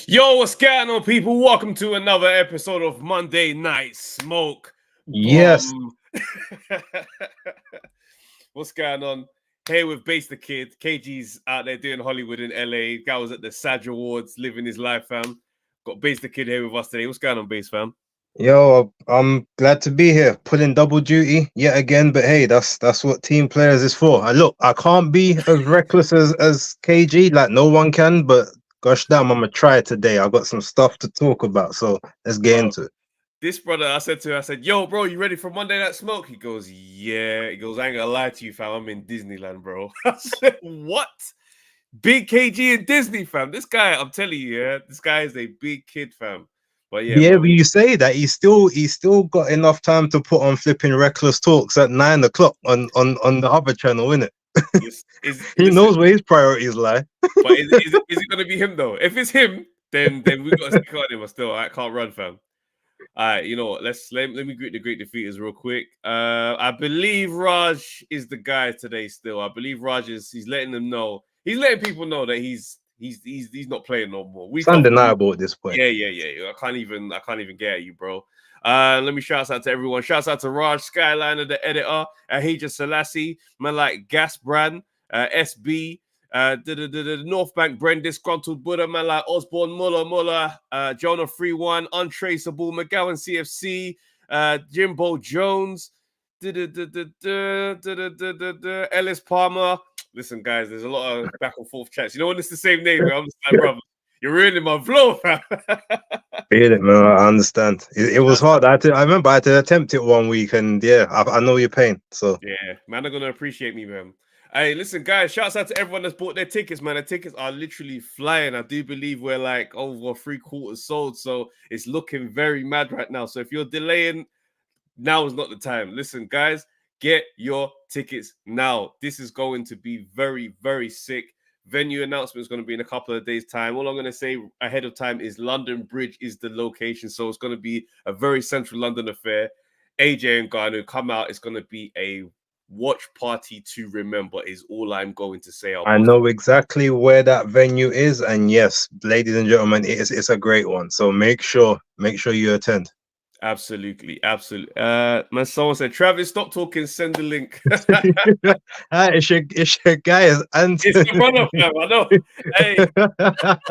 Yo, what's going on, people? Welcome to another episode of Monday Night Smoke. Yes. What's going on? Here with Base the Kid. KG's out there doing Hollywood in LA. Guy was at the SAG Awards, living his life, fam. Got Base the Kid here with us today. What's going on, Base, fam? Yo, I'm glad to be here, pulling double duty yet again. But hey, that's what team players is for. I can't be as reckless as KG, like no one can. But gosh damn, I'm gonna try today. I got some stuff to talk about, so let's get into it. This brother, I said, yo, bro, you ready for Monday Night Smoke? He goes, yeah. He goes, I ain't gonna lie to you, fam. I'm in Disneyland, bro. I said, what? Big KG in Disney, fam. This guy, I'm telling you, yeah, this guy is a big kid, fam. But yeah, but you say that he's still got enough time to put on flipping reckless talks at 9 o'clock on the other channel, innit? He knows where his priorities lie. But is it gonna be him though? If it's him, then we got to stick on him. Still, I can't run, fam. All right, you know what? Let me greet the great defeaters real quick. I believe Raj is the guy today. Still, I believe Raj he's letting them know. He's letting people know that he's not playing no more. It's undeniable at this point. Yeah. I can't even get at you, bro. Let me shout out to everyone. Shouts out to Raj Skyliner, the editor, Ahija Selassie, man like Gas Brand, SB, the North Bank Brand, Disgruntled Buddha, man like Osborne Muller, Jonah 3-1, Untraceable, McGowan CFC, Jimbo Jones, Ellis Palmer. Listen, guys, there's a lot of back and forth chats. You know when it's the same name, I'm just like, brother, you're ruining my flow, fam. Feel it, man. I understand. It was hard. I remember I had to attempt it one week, and yeah, I know your pain. So yeah, man, they're gonna appreciate me, man. Hey, listen, guys, shouts out to everyone that's bought their tickets, man. The tickets are literally flying. I do believe we're like over 3/4 sold, so it's looking very mad right now. So if you're delaying, now is not the time. Listen, guys, get your tickets now. This is going to be very, very sick. Venue announcement is going to be in a couple of days' time. All I'm going to say ahead of time is London Bridge is the location. So it's going to be a very central London affair. AJ and Garnu come out. It's going to be a watch party to remember is all I'm going to say. I know exactly where that venue is. And yes, ladies and gentlemen, it's a great one. So make sure you attend. Absolutely. Man, someone said, Travis, stop talking, send the link. It's your guy. It's the brother, fam, I know. Hey.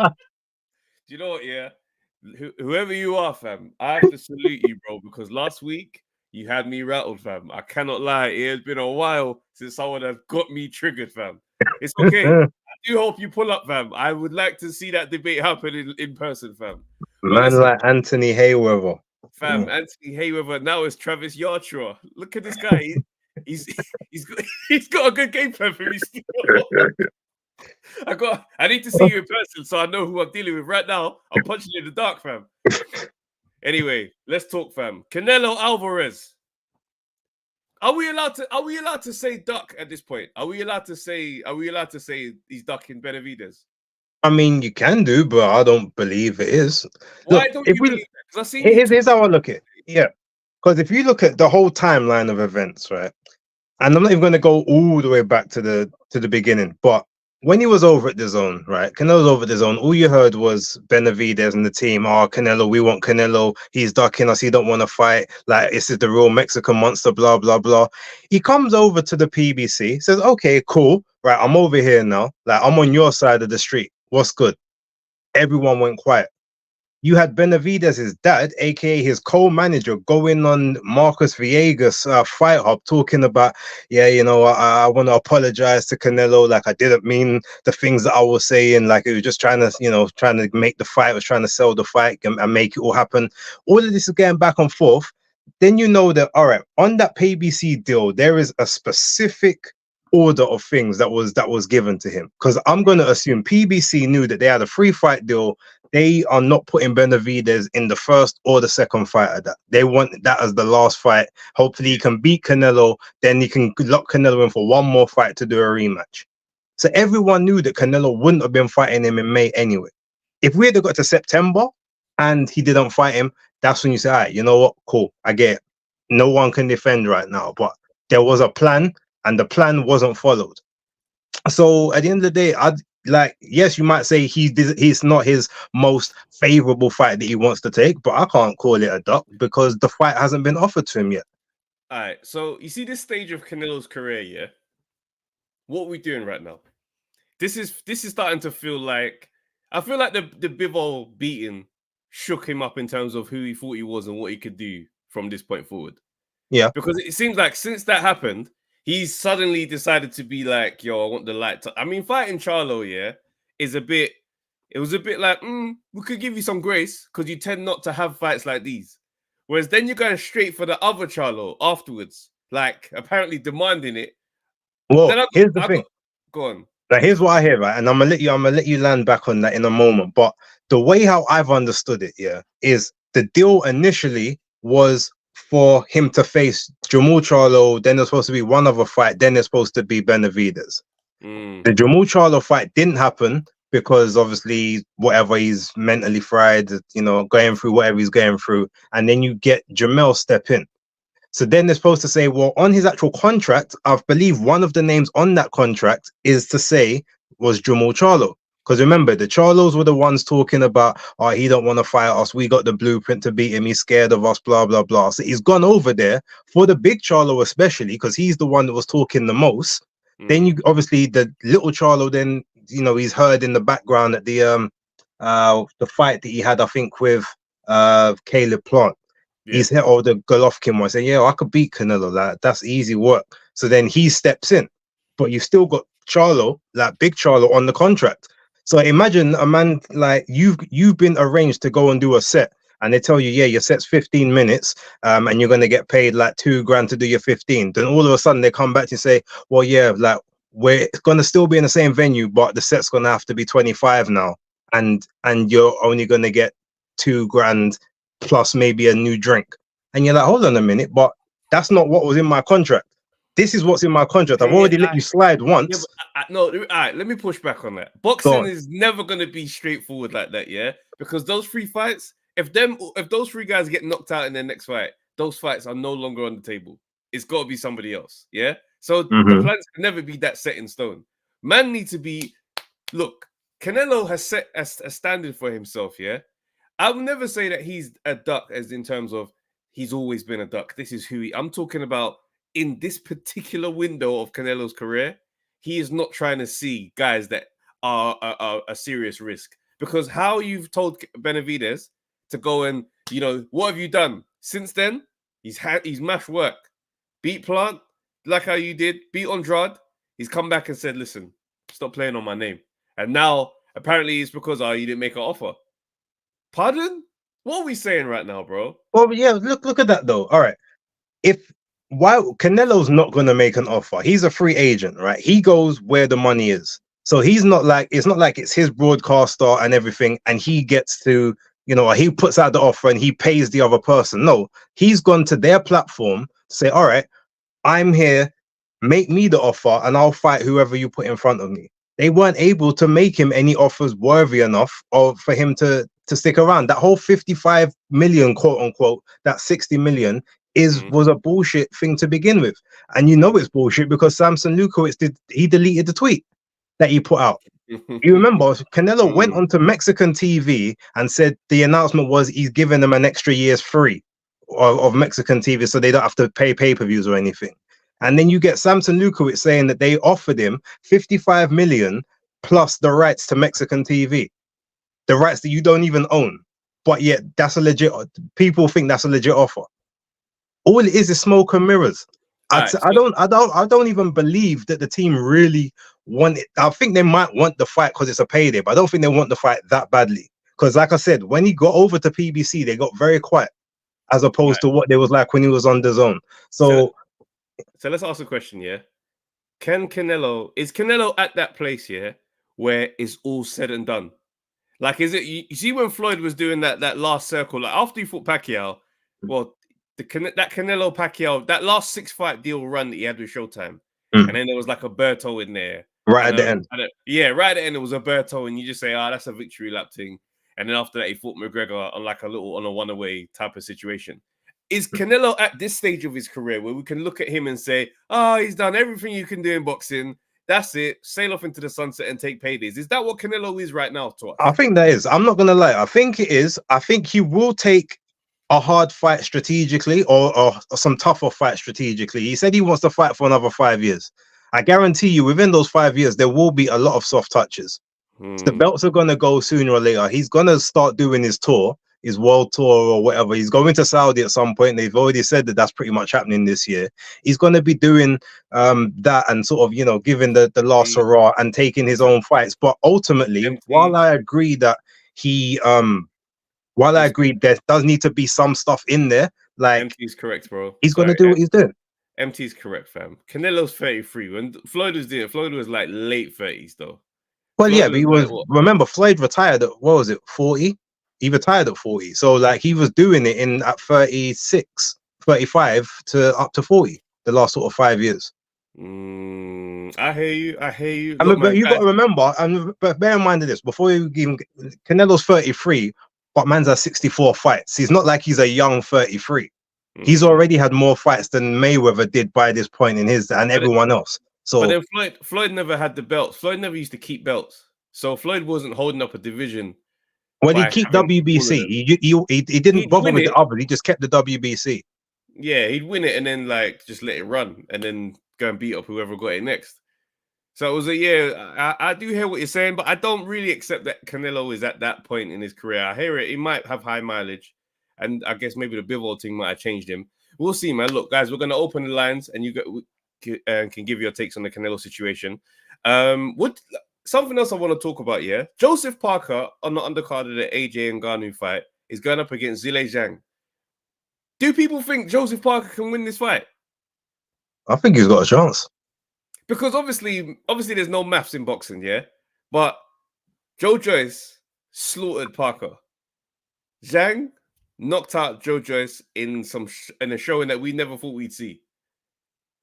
Do you know what, yeah? Whoever you are, fam, I have to salute you, bro, because last week you had me rattled, fam. I cannot lie. It has been a while since someone has got me triggered, fam. It's okay. I do hope you pull up, fam. I would like to see that debate happen in person, fam. Man like Anthony Hayweather. Fam, Anthony Hayweather. Now it's Travis Yartraw. Look at this guy. He's got a good game plan for me still. I need to see you in person so I know who I'm dealing with right now. I'm punching in the dark, fam. Anyway, let's talk, fam. Canelo Alvarez. Are we allowed to say duck at this point? Are we allowed to say he's ducking Benavidez? I mean, you can do, but I don't believe it is. Why don't you believe that? Because here's how I look at it. Yeah, because if you look at the whole timeline of events, right, and I'm not even going to go all the way back to the beginning, but when he was over at the zone, right, Canelo's over at the zone, all you heard was Benavidez and the team, Canelo, we want Canelo, he's ducking us, he don't want to fight, like, this is the real Mexican monster, blah, blah, blah. He comes over to the PBC, says, okay, cool, right, I'm over here now, like, I'm on your side of the street. What's good? Everyone went quiet. You had Benavidez's dad, aka his co-manager, going on Marcus Villegas Fight Hub, talking about, yeah, you know, I want to apologize to Canelo, like I didn't mean the things that I was saying, like it was just trying to make the fight, was trying to sell the fight and make it all happen. All of this is getting back and forth. Then you know that, all right, on that PBC deal, there is a specific order of things that was given to him, because I'm going to assume PBC knew that they had a free fight deal. They are not putting Benavidez in the first or the second fight of that. They want that as the last fight. Hopefully he can beat Canelo, then he can lock Canelo in for one more fight to do a rematch. So everyone knew that Canelo wouldn't have been fighting him in May anyway. If we had got to September and he didn't fight him, that's when you say, all right, you know what, cool, I get it. No one can defend right now, but there was a plan and the plan wasn't followed. So at the end of the day, like, yes, you might say he's not his most favorable fight that he wants to take, but I can't call it a duck because the fight hasn't been offered to him yet. All right, so you see this stage of Canelo's career, yeah? What are we doing right now? This is starting to feel like, I feel like the Bivol beating shook him up in terms of who he thought he was and what he could do from this point forward. Yeah. Because it seems like since that happened, he's suddenly decided to be like, yo, I want the light. I mean, fighting Charlo, yeah, is a bit, it was a bit like, we could give you some grace because you tend not to have fights like these. Whereas then you're going straight for the other Charlo afterwards, like apparently demanding it. Well, Then here's the thing. Go on. Like, here's what I hear, right? And I'm gonna let you land back on that in a moment. But the way how I've understood it, yeah, is the deal initially was for him to face Jamal Charlo. Then there's supposed to be one other fight. Then there's supposed to be Benavidez. The Jamal Charlo fight didn't happen because obviously whatever, he's mentally fried, you know, going through whatever he's going through, and then you get Jamel step in. So then they're supposed to say, well, on his actual contract, I believe one of the names on that contract is to say was Jamal Charlo. Because remember, the Charlos were the ones talking about, oh, he don't want to fight us. We got the blueprint to beat him. He's scared of us, blah, blah, blah. So he's gone over there for the big Charlo, especially because he's the one that was talking the most. Then you obviously the little Charlo, then, you know, he's heard in the background at the fight that he had, I think, with Caleb Plant. He's hit all the Golovkin one, saying, yeah, I could beat Canelo. Like, that's easy work. So then he steps in. But you've still got Charlo, like big Charlo, on the contract. So imagine a man like you've been arranged to go and do a set, and they tell you, yeah, your set's 15 minutes, and you're gonna get paid like $2,000 to do your 15. Then all of a sudden they come back to you and say, well, yeah, like we're gonna still be in the same venue, but the set's gonna have to be 25 now, and you're only gonna get $2,000 plus maybe a new drink. And you're like, hold on a minute, but that's not what was in my contract. This is what's in my contract. I've already let you slide once. No, all right, let me push back on that. Boxing is never going to be straightforward like that, yeah? Because those 3 fights, if those 3 guys get knocked out in their next fight, those fights are no longer on the table. It's got to be somebody else, yeah? So the plans can never be that set in stone. Man needs to be, look, Canelo has set a standard for himself, yeah? I will never say that he's a duck as in terms of he's always been a duck. This is who I'm talking about in this particular window of Canelo's career. He is not trying to see guys that are a serious risk, because how you've told Benavidez to go and, you know, what have you done since then? He's mashed work, beat Plant like how you did, beat Andrade. He's come back and said, listen, stop playing on my name. And now apparently it's because you didn't make an offer. Pardon? What are we saying right now, bro? Well, yeah, look at that though. All right. Why Canelo's not going to make an offer? He's a free agent, right? He goes where the money is. So he's not like, it's not like it's his broadcaster and everything, and he gets to, you know, he puts out the offer and he pays the other person. No, he's gone to their platform to say, all right, I'm here, make me the offer and I'll fight whoever you put in front of me. They weren't able to make him any offers worthy enough for him to stick around. That whole 55 million, quote unquote, that 60 million was a bullshit thing to begin with. And you know it's bullshit because Samson Lukowicz deleted the tweet that he put out. You remember Canelo went onto Mexican TV and said the announcement was he's giving them an extra year's free of Mexican TV, so they don't have to pay pay-per-views or anything. And then you get Samson Lukowicz saying that they offered him 55 million plus the rights to Mexican TV, the rights that you don't even own. But yet that's a legit, people think that's a legit offer. All it is smoke and mirrors. I don't even believe that the team really want it. I think they might want the fight because it's a payday, but I don't think they want the fight that badly. Because like I said, when he got over to PBC, they got very quiet as opposed to what they was like when he was on the zone. So let's ask a question, yeah? Is Canelo at that place, yeah, where it's all said and done? Like, is it, you see when Floyd was doing that last circle, like after he fought Pacquiao, well, that Canelo Pacquiao, that last 6-fight deal run that he had with Showtime, and then there was like a Berto in there. Right at the end. Right at the end, it was a Berto, and you just say, that's a victory lap thing. And then after that, he fought McGregor on a one-away type of situation. Is Canelo at this stage of his career where we can look at him and say, he's done everything you can do in boxing. That's it. Sail off into the sunset and take paydays. Is that what Canelo is right now to us? I think that is. I'm not gonna lie. I think it is. I think he will take a hard fight strategically, or some tougher fight strategically. He said he wants to fight for another 5 years. I guarantee you, within those 5 years, there will be a lot of soft touches. The belts are gonna go sooner or later. He's gonna start doing his tour, his world tour or whatever. He's going to Saudi at some point. They've already said that that's pretty much happening this year. He's gonna be doing that and sort of giving the last hurrah and taking his own fights. But ultimately, while I agree that he while I agree there does need to be some stuff in there, like MT's correct, bro. He's gonna do what he's doing. MT's correct, fam. Canelo's 33. When Floyd was doing it, Floyd was like late 30s though. Well, Floyd yeah, but he was remember Floyd retired at, what was it, 40? He retired at 40. So like he was doing it at 36, 35 to up to 40, the last sort of 5 years. I hear you. Look, but you got to remember, but bear in mind of this, before you even Canelo's 33, but man's had 64 fights. He's not like he's a young 33. He's already had more fights than Mayweather did by this point in his and everyone else. So, but then Floyd never had the belts. Floyd never used to keep belts. So Floyd wasn't holding up a division. When he kept WBC, he didn't bother with the others. He just kept the WBC. Yeah, he'd win it and then like just let it run and then go and beat up whoever got it next. So it was I do hear what you're saying, but I don't really accept that Canelo is at that point in his career. I hear it. He might have high mileage, and I guess maybe the Bivol thing might have changed him. We'll see, man. Look, guys, we're going to open the lines, and you can give your takes on the Canelo situation. Something else I want to talk about, yeah? Joseph Parker on the undercard of the AJ and Ngannou fight is going up against Zhang. Do people think Joseph Parker can win this fight? I think he's got a chance. Because obviously there's no maths in boxing, yeah? But Joe Joyce slaughtered Parker. Zhang knocked out Joe Joyce in a showing that we never thought we'd see.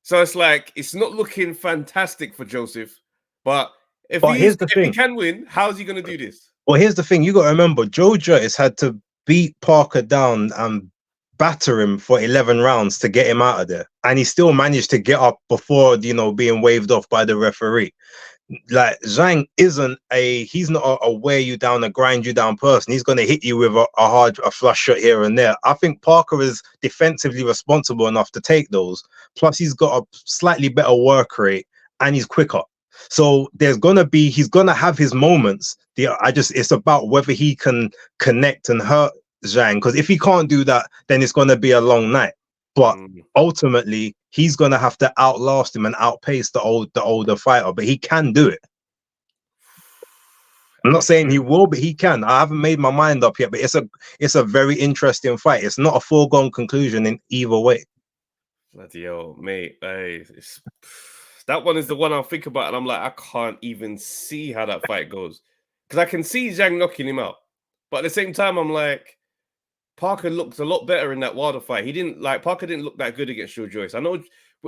So it's like, it's not looking fantastic for Joseph. But if he can win, how's he going to do this? Well, here's the thing. You got to remember, Joe Joyce had to beat Parker down and batter him for 11 rounds to get him out of there, and he still managed to get up before being waved off by the referee. Like Zhang he's not a wear you down, a grind you down person. He's going to hit you with a flush shot here and there. I think Parker is defensively responsible enough to take those. Plus he's got a slightly better work rate and he's quicker. So he's gonna have his moments. It's about whether he can connect and hurt Zhang, because if he can't do that, then it's going to be a long night. But ultimately, he's going to have to outlast him and outpace the older fighter. But he can do it. I'm not saying he will, but he can. I haven't made my mind up yet. But it's a very interesting fight. It's not a foregone conclusion in either way. Bloody hell, mate! That one is the one I'll think about, and I'm like, I can't even see how that fight goes, because I can see Zhang knocking him out, but at the same time, I'm like, Parker looked a lot better in that Wilder fight. Parker didn't look that good against Joe Joyce. I know,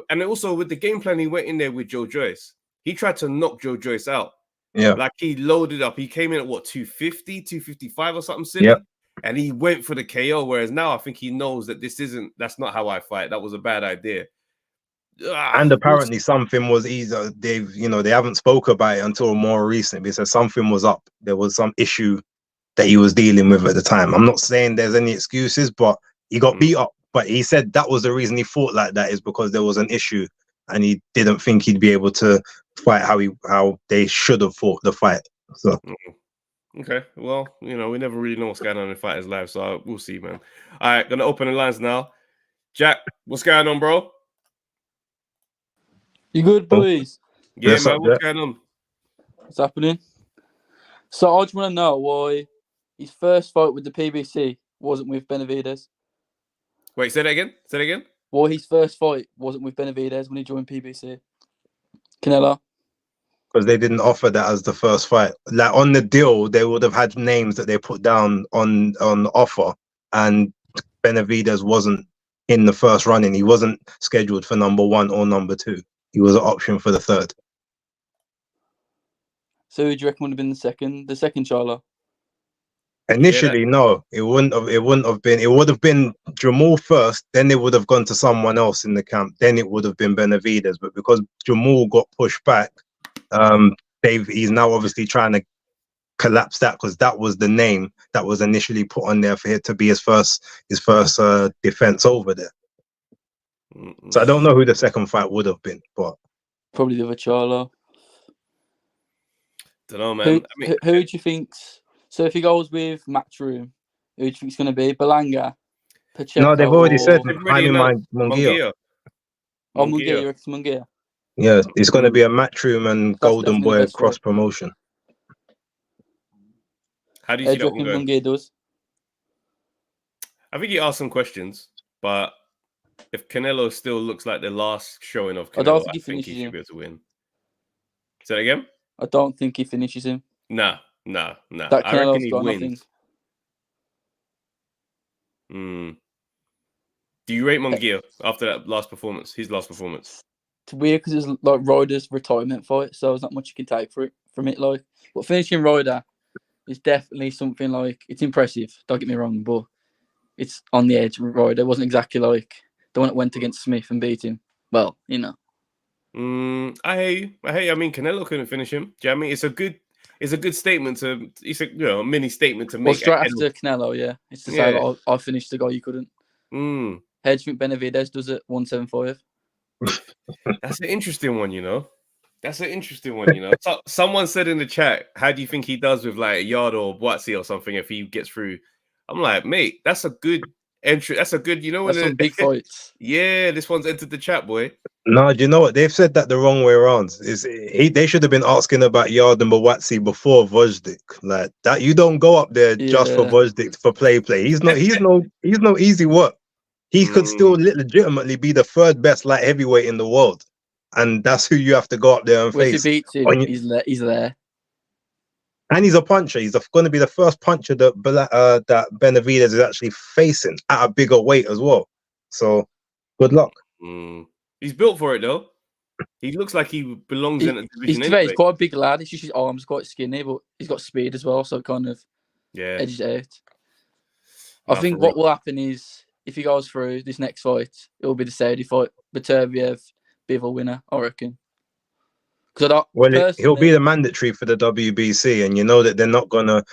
and also with the game plan, he went in there with Joe Joyce. He tried to knock Joe Joyce out. Yeah, like he loaded up. He came in at 250, 255 or something silly. Yep. And he went for the KO. Whereas now I think he knows that that's not how I fight. That was a bad idea. And apparently something was either they haven't spoke about it until more recently. Because something was up. There was some issue that he was dealing with at the time. I'm not saying there's any excuses, but he got beat up. But he said that was the reason he fought like that, is because there was an issue and he didn't think he'd be able to fight how they should have fought the fight. So okay, well, we never really know what's going on in fighters' lives, so we'll see, man. All right, gonna open the lines now. Jack, what's going on, bro? You good, boys? Yeah, yes, man. What's going on? What's happening? So I just want to know why his first fight with the PBC wasn't with Benavidez. Wait, say that again? Why his first fight wasn't with Benavidez when he joined PBC? Canelo? Because they didn't offer that as the first fight. Like on the deal, they would have had names that they put down on offer, and Benavidez wasn't in the first running. He wasn't scheduled for number 1 or number 2. He was an option for the 3rd. So who do you reckon would have been the second Charlo? Initially, no, it wouldn't have been. It would have been Jamal first, then they would have gone to someone else in the camp. Then it would have been Benavidez. But because Jamal got pushed back, He's now obviously trying to collapse that because that was the name that was initially put on there for it to be his first defense over there. So I don't know who the second fight would have been, but probably the other Charlo. Don't know, man. Who do you think's... So if he goes with Matchroom, who do you think it's going to be? Belanga? Pacheco? No, they've already said Munguia. Munguia. You reckon Munguia? Yeah, it's going to be a Matchroom and Golden Boy cross promotion. How do you see that one going? Munguia does? I think he asked some questions, but if Canelo still looks like the last showing of Canelo, I don't think he should be able to win. Say that again? I don't think he finishes him. Nah. That I reckon he wins. Do you rate Munguia after that last performance? His last performance? It's weird because it's like Ryder's retirement fight, so there's not much you can take from it. Like, but finishing Ryder is definitely something like it's impressive. Don't get me wrong, but it's on the edge. Ryder wasn't exactly like the one that went against Smith and beat him. Well, you know. I hate. I mean, Canelo couldn't finish him. Do you know what I mean? It's a good statement to. It's a mini statement to make. Well, straight after Canelo, yeah, it's to say like, I finished the guy you couldn't. How do you think Benavidez does it 175? That's an interesting one, you know. So, someone said in the chat, "How do you think he does with like a yard or Boatsy or something if he gets through?" I'm like, mate, that's a good entry. That's a good, That's some big fights. Yeah, this one's entered the chat, boy. No, do you know what? They've said that the wrong way around. They should have been asking about Yard and Boatsy before Vojdik. Like that, you don't go up there just for Vojdik for play. He's no easy work. He could still legitimately be the third best light heavyweight in the world, and that's who you have to go up there and face. If he beats him, he's there. And he's a puncher. He's going to be the first puncher that Benavidez is actually facing at a bigger weight as well. So, good luck. He's built for it, though. He looks like he belongs in a division. He's quite a big lad. It's just his arms quite skinny, but he's got speed as well, so it kind of edges it out. I think what will happen is, if he goes through this next fight, it will be the Saudi fight. Beterbiev, Bivol winner, I reckon. He'll be the mandatory for the WBC, and you know that they're not gonna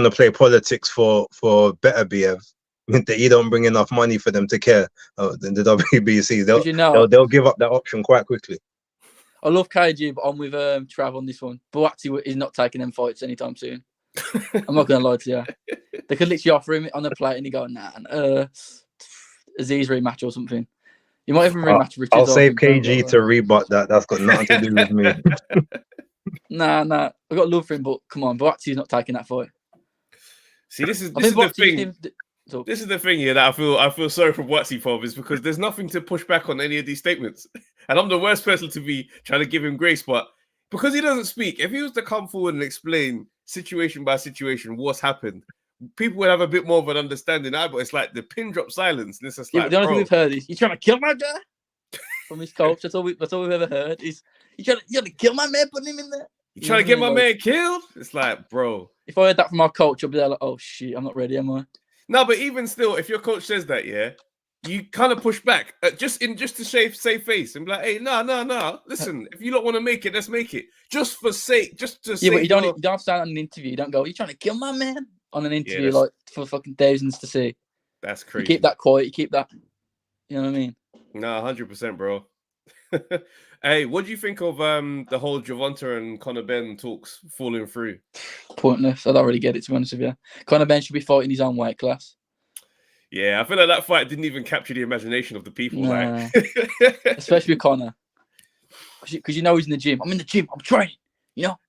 play politics for Beterbiev. That don't bring enough money for them to care. The WBC, they'll give up that option quite quickly. I love KG, but I'm with Trav on this one. Boatsy is not taking them fights anytime soon. I'm not gonna lie to you. They could literally offer him on the plate, and he go, nah, Aziz rematch or something. You might even rematch Richards. I'll save KG to rebut that. That's got nothing to do with me. Nah. I got love for him, but come on, Boatsy's not taking that fight. See, this is the thing. This is the thing here that I feel sorry for Boatsy for, is because there's nothing to push back on any of these statements, and I'm the worst person to be trying to give him grace. But because he doesn't speak, if he was to come forward and explain situation by situation what's happened, people would have a bit more of an understanding. But it's like the pin drop silence. And it's just like, the only thing we've heard is, "You trying to kill my guy?" From his coach. That's all we've ever heard. Is you trying to kill my man, putting him in there? You trying to get my man killed? It's like, bro. If I heard that from our coach, I'd be there like, "Oh shit, I'm not ready, am I?" No, but even still, if your coach says that, you kind of push back just to save face and be like, "Hey, no. Listen, if you don't want to make it, let's make it. Just for sake, just to." Yeah, but you don't stand on an interview. You don't go, "You trying to kill my man?" on an interview like for fucking thousands to see. That's crazy. You keep that quiet. You keep that. You know what I mean? No, 100%, bro. Hey, what do you think of the whole Gervonta and Conor Benn talks falling through? Pointless. I don't really get it, to be honest with you. Conor Benn should be fighting his own weight class. Yeah, I feel like that fight didn't even capture the imagination of the people. Nah. Especially with Conor. Because you know he's in the gym. I'm in the gym. I'm training. You know?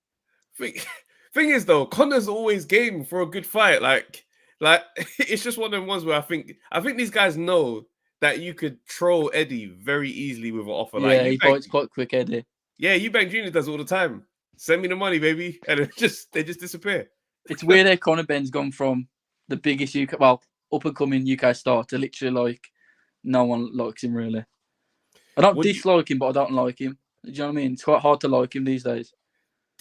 Thing is, though, Conor's always game for a good fight. Like it's just one of them ones where I think these guys know that you could troll Eddie very easily with an offer. Yeah, he fights quite quick, Eddie. Yeah, Eubank Jr. does all the time. Send me the money, baby, and they just disappear. It's weird how Conor Benn's gone from the biggest up and coming UK star to literally like no one likes him really. I don't dislike him, but I don't like him. Do you know what I mean? It's quite hard to like him these days.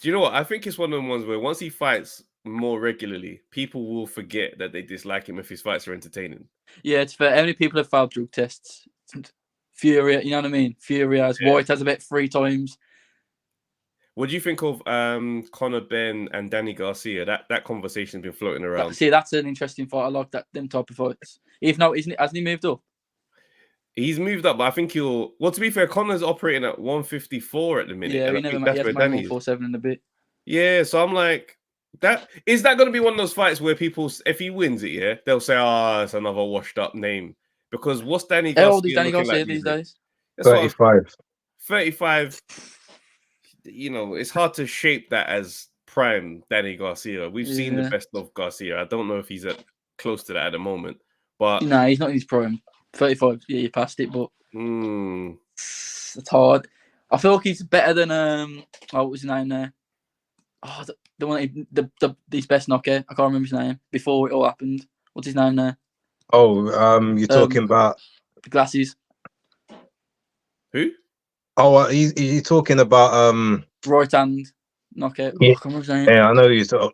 Do you know what? I think it's one of them ones where once he fights more regularly, people will forget that they dislike him if his fights are entertaining. Yeah, it's fair. How many people have failed drug tests? Fury, you know what I mean? Fury has. White has about 3 times. What do you think of Conor Benn and Danny Garcia? That conversation's been floating around. That's an interesting fight. I like them type of fights. If not, hasn't he moved up? He's moved up, but I think he'll. Well, to be fair, Conor's operating at 154 at the minute. Yeah, and he I never think met. that's He where had Danny is. 147 in a bit. Yeah, so I'm like, that going to be one of those fights where people, if he wins it, yeah, they'll say, it's another washed up name. Because what's Danny Garcia? How old is Danny looking Garcia like these days? That's 35. 35. You know, it's hard to shape that as prime Danny Garcia. We've seen the best of Garcia. I don't know if he's close to that at the moment, but no, he's not in his prime. 35. Yeah, you passed it, but it's hard. I feel like he's better than what was his name there? Oh, the one his best knocker. I can't remember his name before it all happened. What's his name there? Oh, you're talking about the glasses. Who? Oh, he's talking about right hand knockout. Yeah, I can't remember his name. Yeah, I know you talk.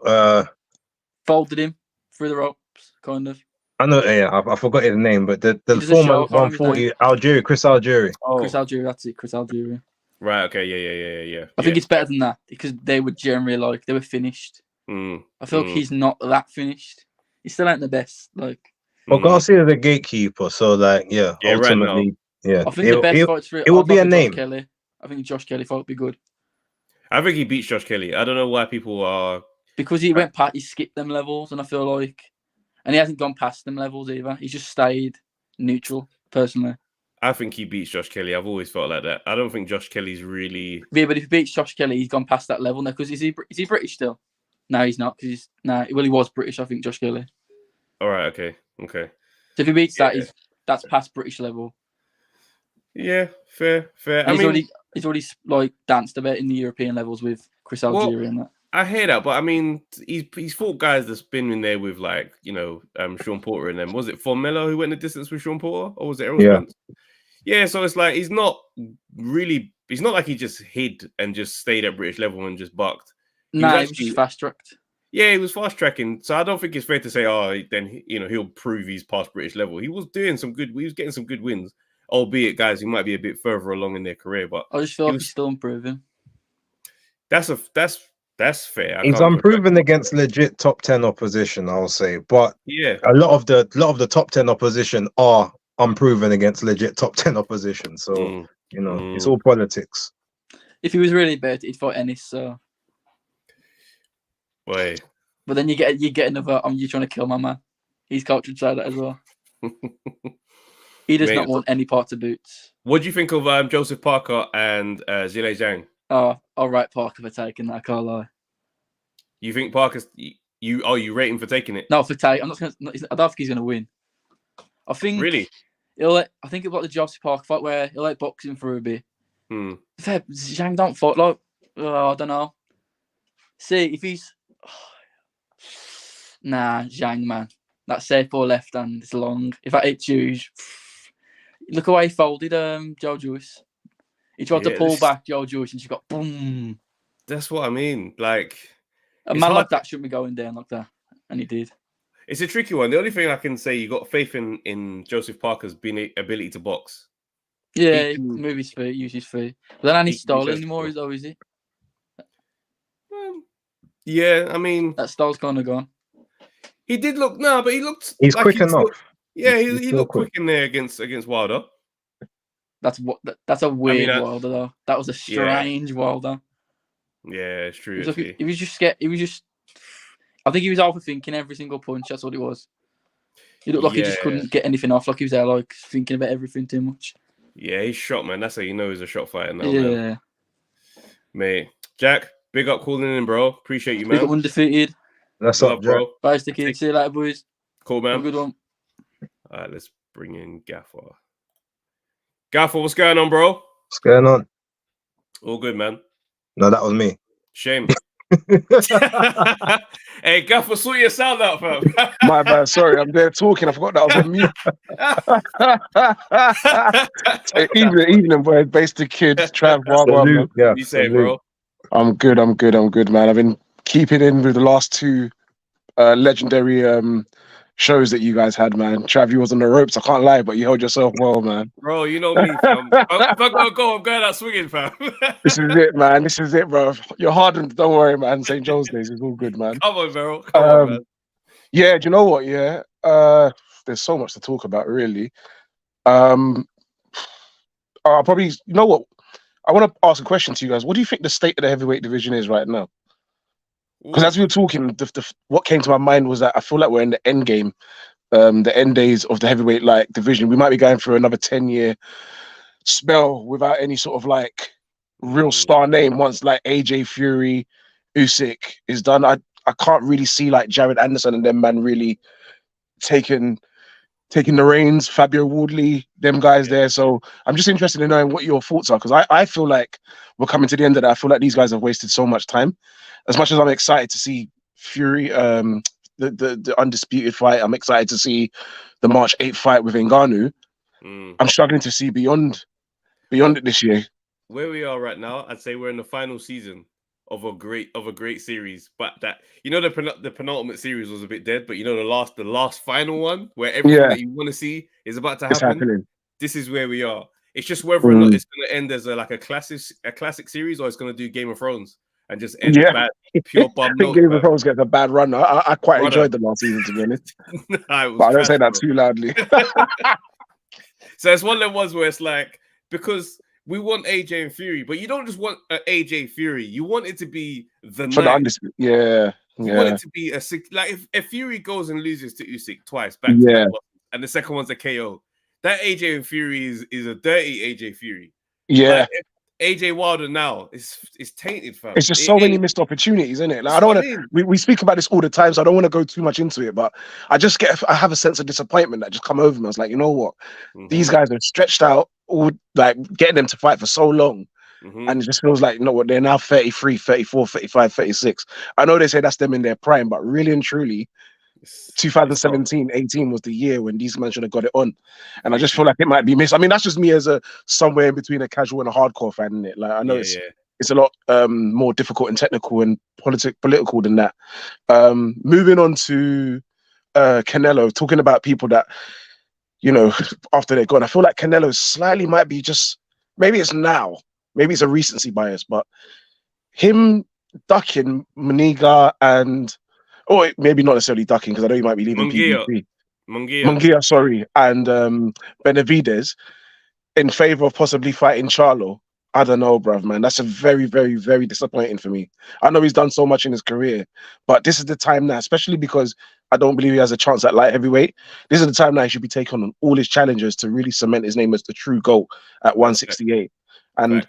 Folded him through the ropes, kind of. I know. Yeah, I forgot his name, but the He does a former show, I can't remember his 140 Algieri, Chris Algieri. Oh, Chris Algieri, that's it. Chris Algieri. Right. Okay. Yeah. I think it's better than that because they were generally they were finished. I feel like he's not that finished. He still ain't the best. Like, well, Garcia's a gatekeeper, so ultimately, I think the best fights for it will be a name. Josh Kelly. I think Josh Kelly fight would be good. I think he beats Josh Kelly. I don't know why people are because he went past, he skipped them levels, and I feel like, and he hasn't gone past them levels either. He's just stayed neutral. Personally, I think he beats Josh Kelly. I've always felt like that. I don't think Josh Kelly's really. Yeah, but if he beats Josh Kelly, he's gone past that level now. Because is he British still? No, he's not. Because he was British. I think Josh Kelly. All right. Okay. So if he beats that, that's past British level. Yeah, fair. He's already like danced a bit in the European levels with Chris Algieri and that. I hear that, but I mean, he's fought guys that's been in there with Sean Porter and them. Was it Formella who went the distance with Sean Porter, or was it Errol Spence? Yeah. So it's like he's not like he just hid and just stayed at British level and just bucked. He was just fast tracked. Yeah, he was fast tracking. So I don't think it's fair to say, then he'll prove he's past British level. He was doing some good. He was getting some good wins, albeit guys who might be a bit further along in their career. But I just feel like he's still improving. That's fair. He's unproven against legit top 10 opposition, I'll say. But yeah, a lot of the top 10 opposition are unproven against legit top 10 opposition. So it's all politics. If he was really bad, he'd fight Ennis. So. Wait. But then you get another. You're trying to kill my man. He's cultured side that as well. He does not want any parts of Boots. What do you think of Joseph Parker and Zhile Zhang? Oh, all right, Parker for taking that. I can't lie. You think Parker's you rate him for taking it? No, for take. I don't think he's gonna win. I think really. I think about the Joseph Parker fight where he'll like boxing for a bit. Zhang don't fight like. I don't know. See if he's. Zhang, man. That safe or left hand is long. If that hits you, look away. He folded Joe Joyce. He tried to pull back Joe Joyce and she got boom. That's what I mean. Like a man like that shouldn't be going down like that, and he did. It's a tricky one. The only thing I can say, you got faith in Joseph Parker's ability to box. Yeah, he move his feet, use his feet. But then ain't style anymore, is he? Yeah, I mean that style's kind of gone. He did look but he looked. He's quick enough. He looked quick in there against Wilder. That's a weird Wilder though. That was a strange Wilder. Yeah, it's true. He was just scared. He was just. I think he was overthinking every single punch. That's what it was. He looked like he just couldn't get anything off. Like he was there, like thinking about everything too much. Yeah, he's shot, man. That's how you know he's a shot fighter now. Yeah, mate. Jack, big up calling in, bro. Appreciate you, man. Big up undefeated. That's up, bro. Bye, Sticky. See you later, boys. Cool, man. Have a good one. All right, let's bring in Gaffer. Gaffer, what's going on, bro? What's going on? All good, man. No, that was me. Shame. Hey, Gaffer, sort your sound out, fam. My bad. Sorry, I'm there talking. I forgot that I was on mute. Evening, boy. Basic kids. Trav, yeah. You say, bro. I'm good, man. I've been keeping in with the last two legendary shows that you guys had, man. Trav, you was on the ropes. I can't lie, but you held yourself well, man. Bro, you know me, fam. If I gotta go, I'm going out swinging, fam. This is it, man. This is it, bro. You're hardened. Don't worry, man. St. John's days is all good, man. Come on, bro. Come on, man. Yeah, do you know what? Yeah. There's so much to talk about, really. I'll probably, you know what? I want to ask a question to you guys. What do you think the state of the heavyweight division is right now? Because as we were talking, what came to my mind was that I feel like we're in the end game, the end days of the heavyweight like division. We might be going through another 10-year spell without any sort of like real star name once like AJ Fury, Usyk is done. I can't really see like Jared Anderson and them man really taking the reins, Fabio Wardley, them guys there. So I'm just interested in knowing what your thoughts are, because I feel like we're coming to the end of that. I feel like these guys have wasted so much time. As much as I'm excited to see Fury, the undisputed fight, I'm excited to see the March 8th fight with Ngannou. I'm struggling to see beyond it this year. Where we are right now, I'd say we're in the final season of a great series. But that, you know, the penultimate series was a bit dead, but you know, the last final one where everything that you want to see is about to happen. This is where we are. It's just whether or not it's going to end as a classic series, or it's going to do Game of Thrones and just end bad, pure bum note. Game of Thrones gets a bad run. I quite enjoyed the last season, to be honest. But I don't say that too loudly. So it's one of them ones where it's like, because we want AJ and Fury, but you don't just want an AJ Fury. You want it to be the night. You want it to be like if Fury goes and loses to Usyk twice back to back, and the second one's a KO. That AJ and Fury is a dirty AJ Fury. Yeah. Like, AJ Wilder now is tainted, fam. It's just so many missed opportunities, isn't it? Like, I don't want to. We speak about this all the time, so I don't want to go too much into it. But I have a sense of disappointment that just come over me. I was like, you know what? These guys are stretched out, all like getting them to fight for so long, and it just feels like, you know what? They're now 33, 34, 35, 36. I know they say that's them in their prime, but really and truly, 2017, 18 was the year when these men should have got it on, and I just feel like it might be missed. I mean, that's just me as a somewhere in between a casual and a hardcore fan, isn't it? Like, I know it's a lot more difficult and technical and political than that. Moving on to Canelo, talking about people that, you know, after they're gone, I feel like Canelo slightly might be just, maybe it's now, maybe it's a recency bias, but him ducking Munguia and maybe not necessarily ducking, because I know he might be leaving PBC. Munguia, sorry, and Benavidez in favor of possibly fighting Charlo. I don't know, bruv, man. That's a very, very, very disappointing for me. I know he's done so much in his career, but this is the time now, especially because I don't believe he has a chance at light heavyweight. This is the time now he should be taking on all his challengers to really cement his name as the true GOAT at 168. And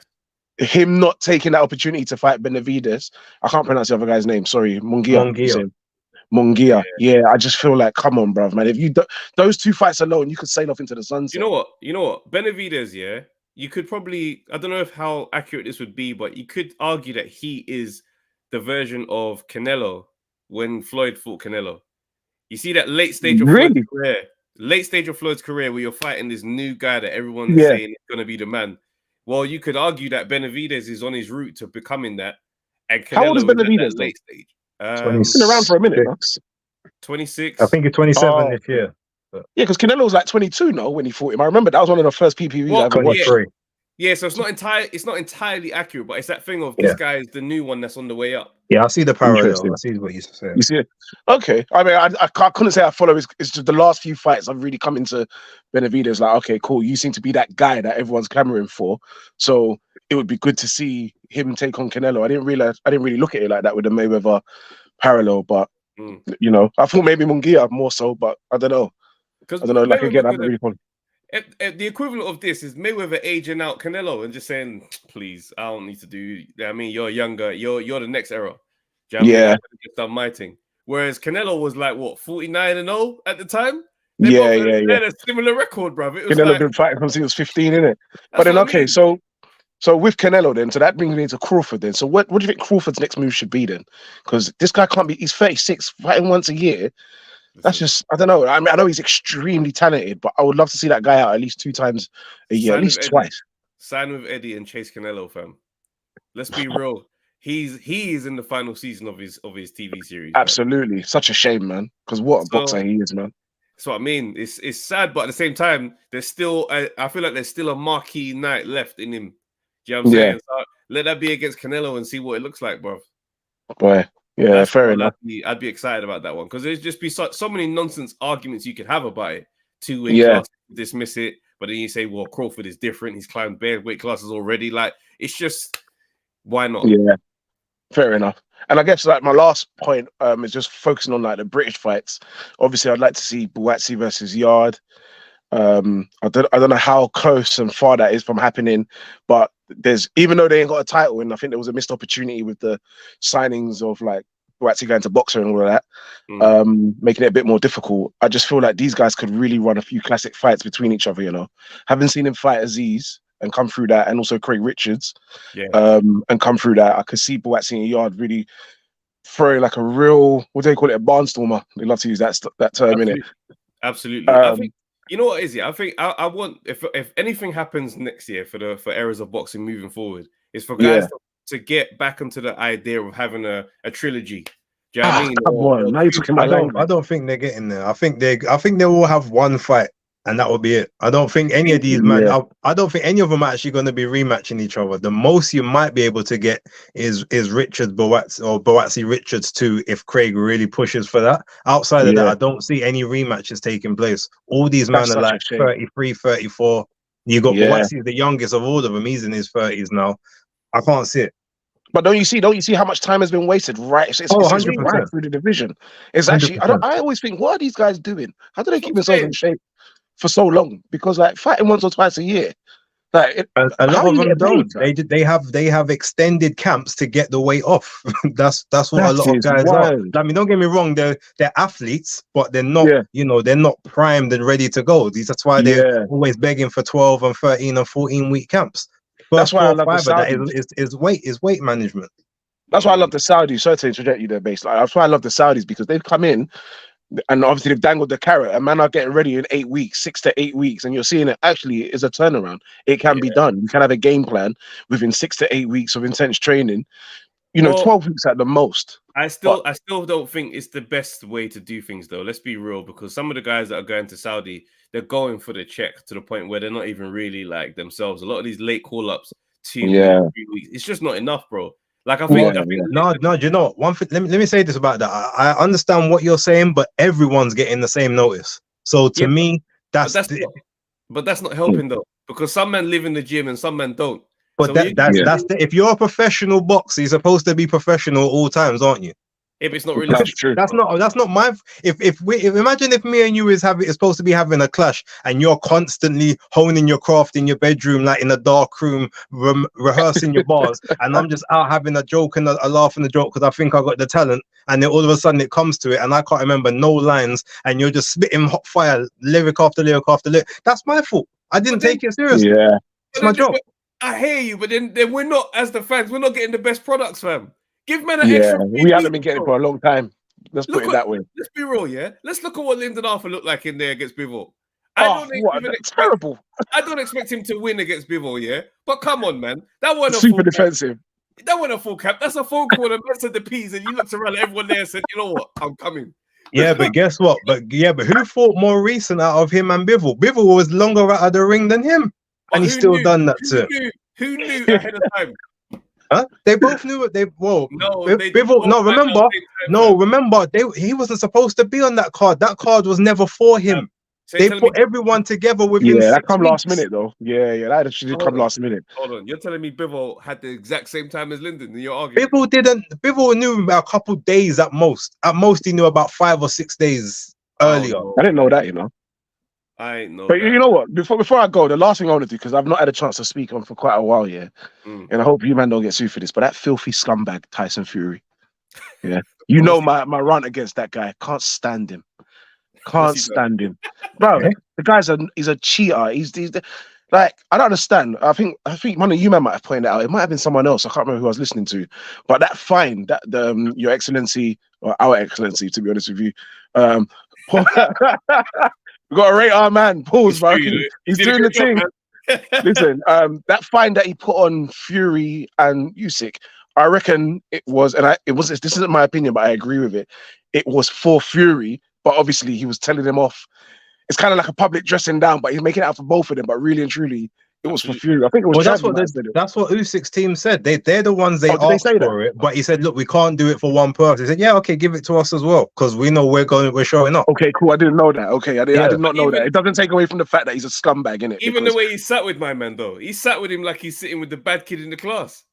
him not taking that opportunity to fight Benavidez, I can't pronounce the other guy's name. Sorry, Munguia. Yeah, I just feel like, come on, bruv, man. If you those two fights alone, you could sail off into the sunset. You know what? Benavidez, you could probably, I don't know how accurate this would be, but you could argue that he is the version of Canelo when Floyd fought Canelo. You see that late stage of Floyd's career where you're fighting this new guy that everyone's saying is going to be the man. Well, you could argue that Benavidez is on his route to becoming that. And Canelo, how old is Benavidez? Late stage. He's been around for a minute. 26. I think he's 27 this year. Yeah, because Canelo was like 22, when he fought him. I remember that was one of the first PPVs I ever watched. Yeah, so it's not entirely accurate, but it's that thing of this guy is the new one that's on the way up. Yeah, I see the parallel. I see what he's saying. You see it? Okay. I mean, I couldn't say I follow his. It's just the last few fights I've really come into Benavidez. Like, okay, cool. You seem to be that guy that everyone's clamoring for. So it would be good to see him take on Canelo. I didn't really look at it like that with the Mayweather parallel, but you know, I thought maybe Munguia more so, but I don't know. I don't know. Like again, I'm really funny. The equivalent of this is Mayweather aging out Canelo and just saying, "Please, I don't need to do. I mean, you're younger. You're the next era. Do you know what I mean? I've just done my thing." Whereas Canelo was like what 49-0 at the time. They had a similar record, bro. Canelo been fighting since he was 15, innit? But then okay, so with Canelo then, so that brings me into Crawford then. So what do you think Crawford's next move should be then? Because this guy can't be. He's 36, fighting once a year. That's just, I don't know. I mean, I know he's extremely talented, but I would love to see that guy out at least 2 times a year, at least twice. Sign with Eddie and chase Canelo, fam. Let's be real. he is in the final season of his TV series. Absolutely, such a shame, man. Because what a boxer he is, man. That's what I mean. It's sad, but at the same time, there's still I feel like there's still a marquee night left in him. Do you know what I'm saying? So let that be against Canelo and see what it looks like, bro. Boy, yeah, that's fair enough. I'd be excited about that one because there's just be so many nonsense arguments you could have about it. 2 weight class, dismiss it, but then you say, well, Crawford is different. He's climbed bare weight classes already. Like, it's just, why not? Yeah, fair enough. And I guess like my last point is just focusing on like the British fights. Obviously, I'd like to see Buatsi versus Yard. I don't know how close and far that is from happening, but there's, even though they ain't got a title, and I think there was a missed opportunity with the signings of like Buatsi going to boxer and all of that, making it a bit more difficult. I just feel like these guys could really run a few classic fights between each other, you know. Having seen him fight Aziz and come through that, and also Craig Richards, and come through that, I could see Buatsi and Yard really throwing like a real, what do they call it, a barnstormer. They love to use that term, innit? Absolutely. I think, you know what, Izzy? I think I want, if anything happens next year for eras of boxing moving forward, is for guys to get back into the idea of having a trilogy. Do you know what I mean? Come on, now you're talking my language. I don't think they're getting there. I think they will have one fight, and that will be it. I don't think any of these men. I don't think any of them are actually going to be rematching each other. The most you might be able to get is Richards Buatsi or Buatsi Richards 2 if Craig really pushes for that. Outside of that, I don't see any rematches taking place. All these men are like 33, 34. You got Buatsi, the youngest of all of them. He's in his 30s now. I can't see it. But don't you see how much time has been wasted? Right, it's 100% right through the division. It's actually, I always think, what are these guys doing? How do they keep themselves in shape for so long? Because like fighting once or twice a year, like a lot of them don't. They have extended camps to get the weight off. that's what a lot of guys are. I mean, don't get me wrong, they're athletes, but they're not, they're not primed and ready to go. That's why they're always begging for 12 and 13 and 14 week camps. But that's why I love the Saudis. Is weight management. That's why I love the Saudis. Sorry to interject you there, base. Like, that's why I love the Saudis, because they've come in and obviously they've dangled the carrot, and man are getting ready in 8 weeks, 6 to 8 weeks, and you're seeing it actually is a turnaround. It can be done. You can have a game plan within 6 to 8 weeks of intense training. 12 weeks at the most. I still don't think it's the best way to do things, though. Let's be real, because some of the guys that are going to Saudi, they're going for the check to the point where they're not even really like themselves. A lot of these late call-ups, 2 weeks, 3 weeks, it's just not enough, bro. Like I think, no, you know, one thing. Let me say this about that. I understand what you're saying, but everyone's getting the same notice. So to me, that's not helping though, because some men live in the gym and some men don't. But so if you're a professional boxer, you're supposed to be professional at all times, aren't you? If it's not really true. That's not my. If imagine if me and you is supposed to be having a clash, and you're constantly honing your craft in your bedroom, like in a dark room, rehearsing your bars, and I'm just out having a joke and a laugh and a joke because I think I got the talent, and then all of a sudden it comes to it, and I can't remember no lines, and you're just spitting hot fire, lyric after lyric after lyric. That's my fault. I didn't take it seriously. Yeah, it's my job. I hear you, but then we're not, as the fans, we're not getting the best products, fam. Give men an extra. We haven't been getting it for a long time. Let's put it that way. Let's be real, yeah. Let's look at what Lyndon Arthur looked like in there against Bivol. Terrible. I don't expect him to win against Bivol, yeah. But come on, man, that wasn't super defensive. That wasn't a full cap. That's a phone call and mess of the peas, and you looked around at everyone there and said, "You know what? I'm coming." Yeah, but guess what? But who fought more recent out of him and Bivol? Bivol was longer out of the ring than him, and he still done that too. Who knew ahead of time? Huh? They both knew it. Remember, he wasn't supposed to be on that card. That card was never for him. So they put everyone together within. Yeah, that come last minute though. Yeah, that actually did come last minute. Hold on, you're telling me Bivol had the exact same time as Lyndon, and you're arguing? Bivol didn't. Bivol knew about a couple days at most. At most, he knew about 5 or 6 days earlier. I didn't know that, I ain't know. But you know what? Before I go, the last thing I want to do, because I've not had a chance to speak on for quite a while, and I hope you man don't get sued for this, but that filthy scumbag Tyson Fury, my rant against that guy. Can't stand him. Can't stand him, bro. The guy's he's a cheater. He's like, I don't understand. I think one of you men might have pointed out. It might have been someone else. I can't remember who I was listening to. But that fine, that Your Excellency or Our Excellency, to be honest with you, we got to rate our man. Pause, bro. He's doing the thing. Listen, that fine that he put on Fury and Usyk, I reckon it was, and it was. This isn't my opinion, but I agree with it. It was for Fury, but obviously he was telling them off. It's kind of like a public dressing down, but he's making it out for both of them. But really and truly, it was for Fury. I think it was. Well, Champ that said it. that's what Usyk's team said. They're the ones they Oh, did they asked say for it, but he said, "Look, we can't do it for one person." He said, "Yeah, okay, give it to us as well, because we know we're showing up." Okay, cool. I didn't know that. Okay, I did not know Even- that. It doesn't take away from the fact that he's a scumbag, innit? Even the way he sat with my man, though, he sat with him like he's sitting with the bad kid in the class.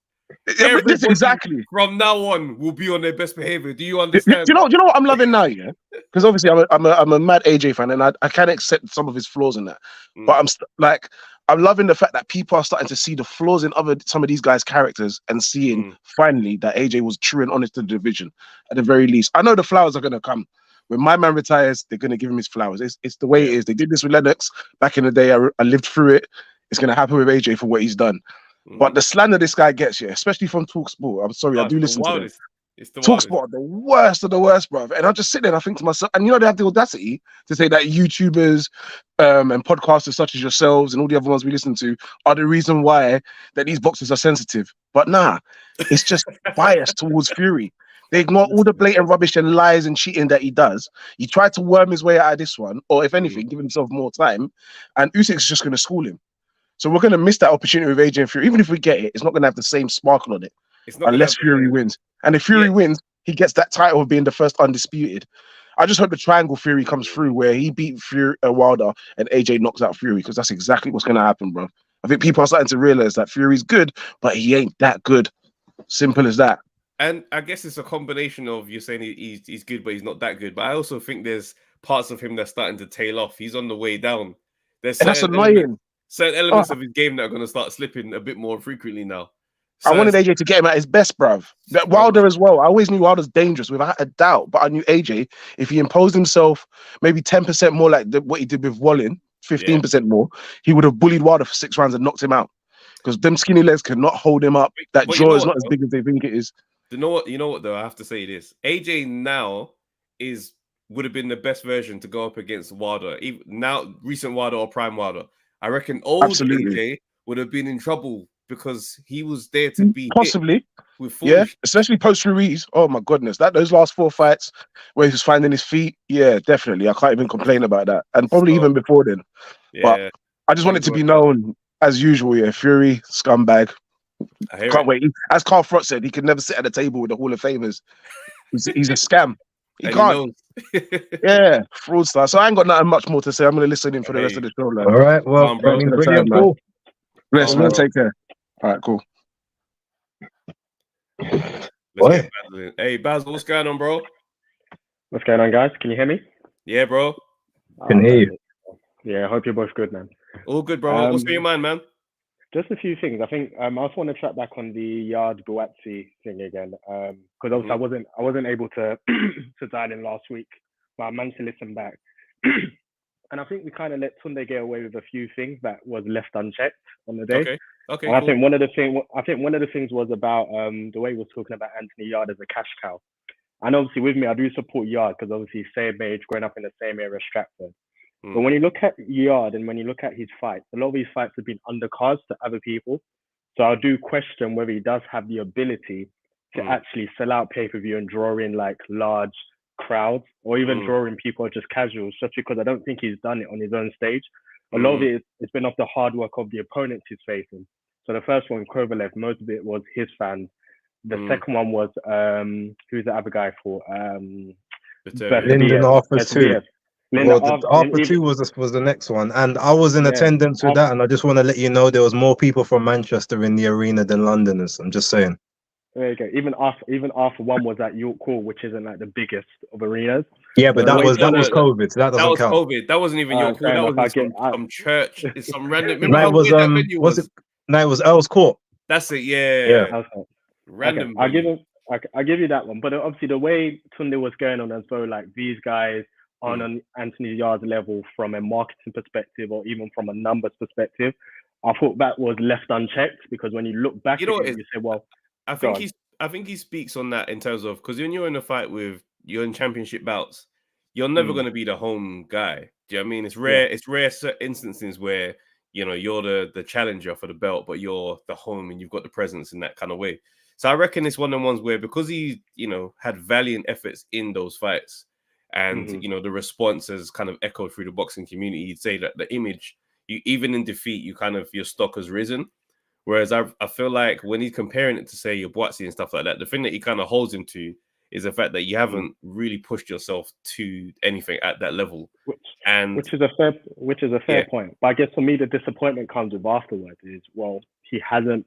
This exactly. From now on, will be on their best behavior. Do you understand? Do you know what I'm loving now? Yeah, because obviously I'm a mad AJ fan, and I can accept some of his flaws in that. But I'm loving the fact that people are starting to see the flaws in some of these guys' characters and seeing finally that AJ was true and honest to the division at the very least. I know the flowers are gonna come. When my man retires, they're gonna give him his flowers. It's the way it is. They did this with Lennox back in the day. I lived through it. It's gonna happen with AJ for what he's done. But the slander this guy gets, especially from TalkSport. I'm sorry, I do listen to them. It's the TalkSport, the worst of the worst, bro. And I just sit there and I think to myself, and they have the audacity to say that YouTubers and podcasters such as yourselves and all the other ones we listen to are the reason why that these boxers are sensitive. But nah, it's just biased towards Fury. They ignore all the blatant rubbish and lies and cheating that he does. He tried to worm his way out of this one, or if anything, give himself more time. And Usyk's just going to school him. So we're going to miss that opportunity with AJ and Fury. Even if we get it, it's not going to have the same sparkle on it unless Fury wins. And if Fury wins, he gets that title of being the first undisputed. I just hope the triangle Fury comes through where he beat Wilder and AJ knocks out Fury, because that's exactly what's going to happen, bro. I think people are starting to realize that Fury's good, but he ain't that good. Simple as that. And I guess it's a combination of you're saying he's good, but he's not that good. But I also think there's parts of him that's starting to tail off. He's on the way down. That's annoying. Certain elements of his game that are going to start slipping a bit more frequently now. I wanted AJ to get him at his best, bruv. Wilder as well. I always knew Wilder's dangerous without a doubt, but I knew AJ, if he imposed himself maybe 10% more like what he did with Wallin, 15% more, he would have bullied Wilder for 6 rounds and knocked him out. Because them skinny legs cannot hold him up. That jaw is not as big as they think it is. You know what though? I have to say this. AJ now would have been the best version to go up against Wilder. Even now, recent Wilder or prime Wilder. I reckon old AJ would have been in trouble because he was there to be possibly with foolish. Especially post Ruiz. Oh my goodness, those last 4 fights where he was finding his feet, definitely. I can't even complain about that, and probably even before then. But I just want it to be known as usual. Fury scumbag. I can't wait. As Crawford said, he could never sit at a table with the Hall of Famers. He's a scam. He can't. Fraudster. So I ain't got nothing much more to say. I'm going to listen in for the rest of the show. All right. Well, brilliant. Cool. Bless, man. Take care. All right, cool. Hey, Basil, what's going on, bro? What's going on, guys? Can you hear me? Yeah, bro. Can hear you. Yeah, I hope you're both good, man. All good, bro. What's on your mind, man? Just a few things. I think I also want to track back on the Yard Buatsi thing again, because obviously I wasn't able to to dial in last week, but I managed to listen back, and I think we kind of let Tunde get away with a few things that was left unchecked on the day. Okay. And I think one of the things was about the way he was talking about Anthony Yard as a cash cow, and obviously with me I do support Yard because obviously same age, growing up in the same area as Stratford. But when you look at Yard and when you look at his fights, a lot of these fights have been undercards to other people. So I do question whether he does have the ability to actually sell out pay-per-view and draw in like large crowds or even draw in people just casuals, just because I don't think he's done it on his own stage. A lot of it's been off the hard work of the opponents he's facing. So the first one, Kovalev, most of it was his fans. The second one was, who's the other guy for? Lyndon Arthur too. Arthur 2 was the next one, and I was in attendance with that, and I just want to let you know there was more people from Manchester in the arena than Londoners. I'm just saying. There you go. Even after 1 was at York Hall, which isn't like the biggest of arenas. Yeah, but that was COVID, so that doesn't count. COVID. That wasn't even York Hall. That was some church. It's some random. Remember how weird that venue was? It was Earl's Court. That's it. Yeah. Random. Okay. I'll give you that one. But obviously, the way Tunde was going on as though like these guys on Anthony Yard's level from a marketing perspective or even from a numbers perspective, I thought that was left unchecked, because when you look back at it, you say, well, I think he speaks on that in terms of, because when you're in a fight with, you're in championship bouts, you're never going to be the home guy. Do you know what I mean? It's rare. It's rare instances where, you're the challenger for the belt, but you're the home and you've got the presence in that kind of way. So I reckon it's one of the ones where because he, had valiant efforts in those fights, and the response has kind of echoed through the boxing community, you'd say that the image, even in defeat, your stock has risen. Whereas I feel like when he's comparing it to say your Boatsy and stuff like that, the thing that he kind of holds him to is the fact that you haven't really pushed yourself to anything at that level. Which is a fair point. But I guess for me, the disappointment comes with afterwards is, well, he hasn't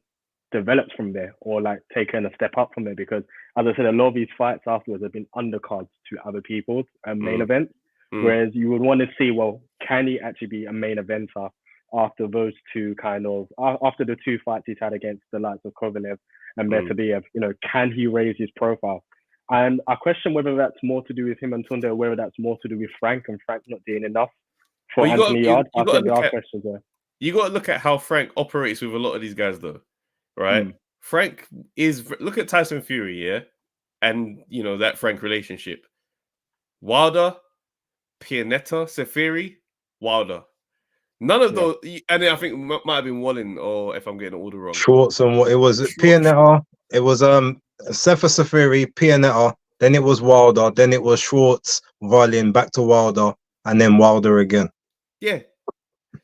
developed from there or like taken a step up from there, because as I said, a lot of these fights afterwards have been undercards to other people's main events. Whereas you would want to see, well, can he actually be a main eventer after those two after the two fights he's had against the likes of Kovalev and Benavidez, can he raise his profile? And I question whether that's more to do with him and Tunde, or whether that's more to do with Frank and Frank not doing enough for Anthony Yarde. I think there are questions there. You got to look at how Frank operates with a lot of these guys, though, right? Frank look at Tyson Fury, yeah, and that Frank relationship. Wilder, Pianetta, Seferi, Wilder. None of those, and then I think it might have been Wallen, or if I'm getting the order wrong. Schwartz and what it was, Pianetta. It was Sefa Safiri, Pianetta. Then it was Wilder. Then it was Schwartz, Wallin, back to Wilder, and then Wilder again. Yeah.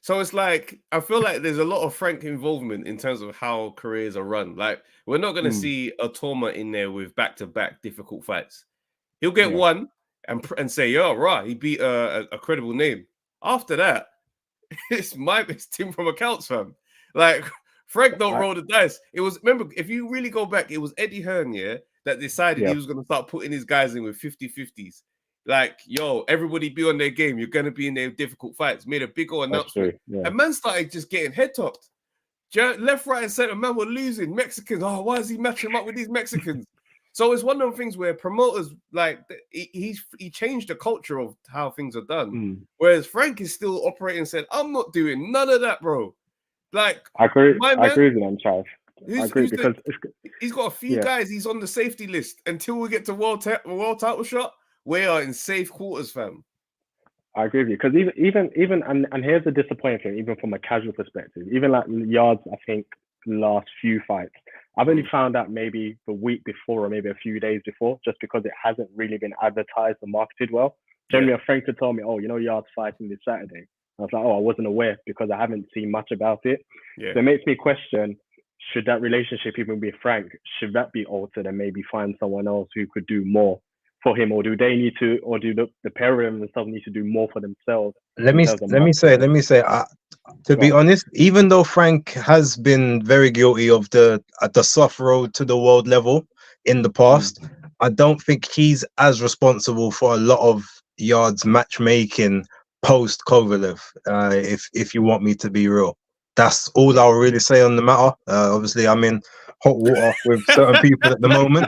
So it's like I feel like there's a lot of Frank involvement in terms of how careers are run. Like we're not going to see a Toma in there with back-to-back difficult fights. He'll get one and say, "Yo, right, he beat a credible name." After that, it's Tim from accounts, fam. Like Frank don't roll the dice. It was, remember, if you really go back, it was Eddie Hearn, that decided he was going to start putting his guys in with 50-50s. Like, yo, everybody be on their game. You're going to be in their difficult fights. Made a big old announcement. And man started just getting head topped. Left, right, and center, man were losing. Mexicans, why is he matching up with these Mexicans? So it's one of the things where promoters, like, he changed the culture of how things are done. Whereas Frank is still operating and said, I'm not doing none of that, bro. Like, I agree with you, Charles. I agree because he's got a few guys. He's on the safety list until we get to world title shot. We are in safe quarters, fam. I agree with you because even and here's the disappointing thing, even from a casual perspective, even like Yarde's, I think last few fights, I've only found out maybe the week before or maybe a few days before, just because it hasn't really been advertised and marketed well. Generally, a friend could tell me, Yarde's fighting this Saturday. I was like, I wasn't aware because I haven't seen much about it. So it makes me question, should that relationship even be frank? Should that be altered and maybe find someone else who could do more for him? Or do they need to, or do the pair of them themselves need to do more for themselves? Let me say, to be honest, even though Frank has been very guilty of the soft road to the world level in the past, I don't think he's as responsible for a lot of Yarde's matchmaking post Kovalev. If you want me to be real, that's all I'll really say on the matter. Obviously, I'm in hot water with certain people at the moment.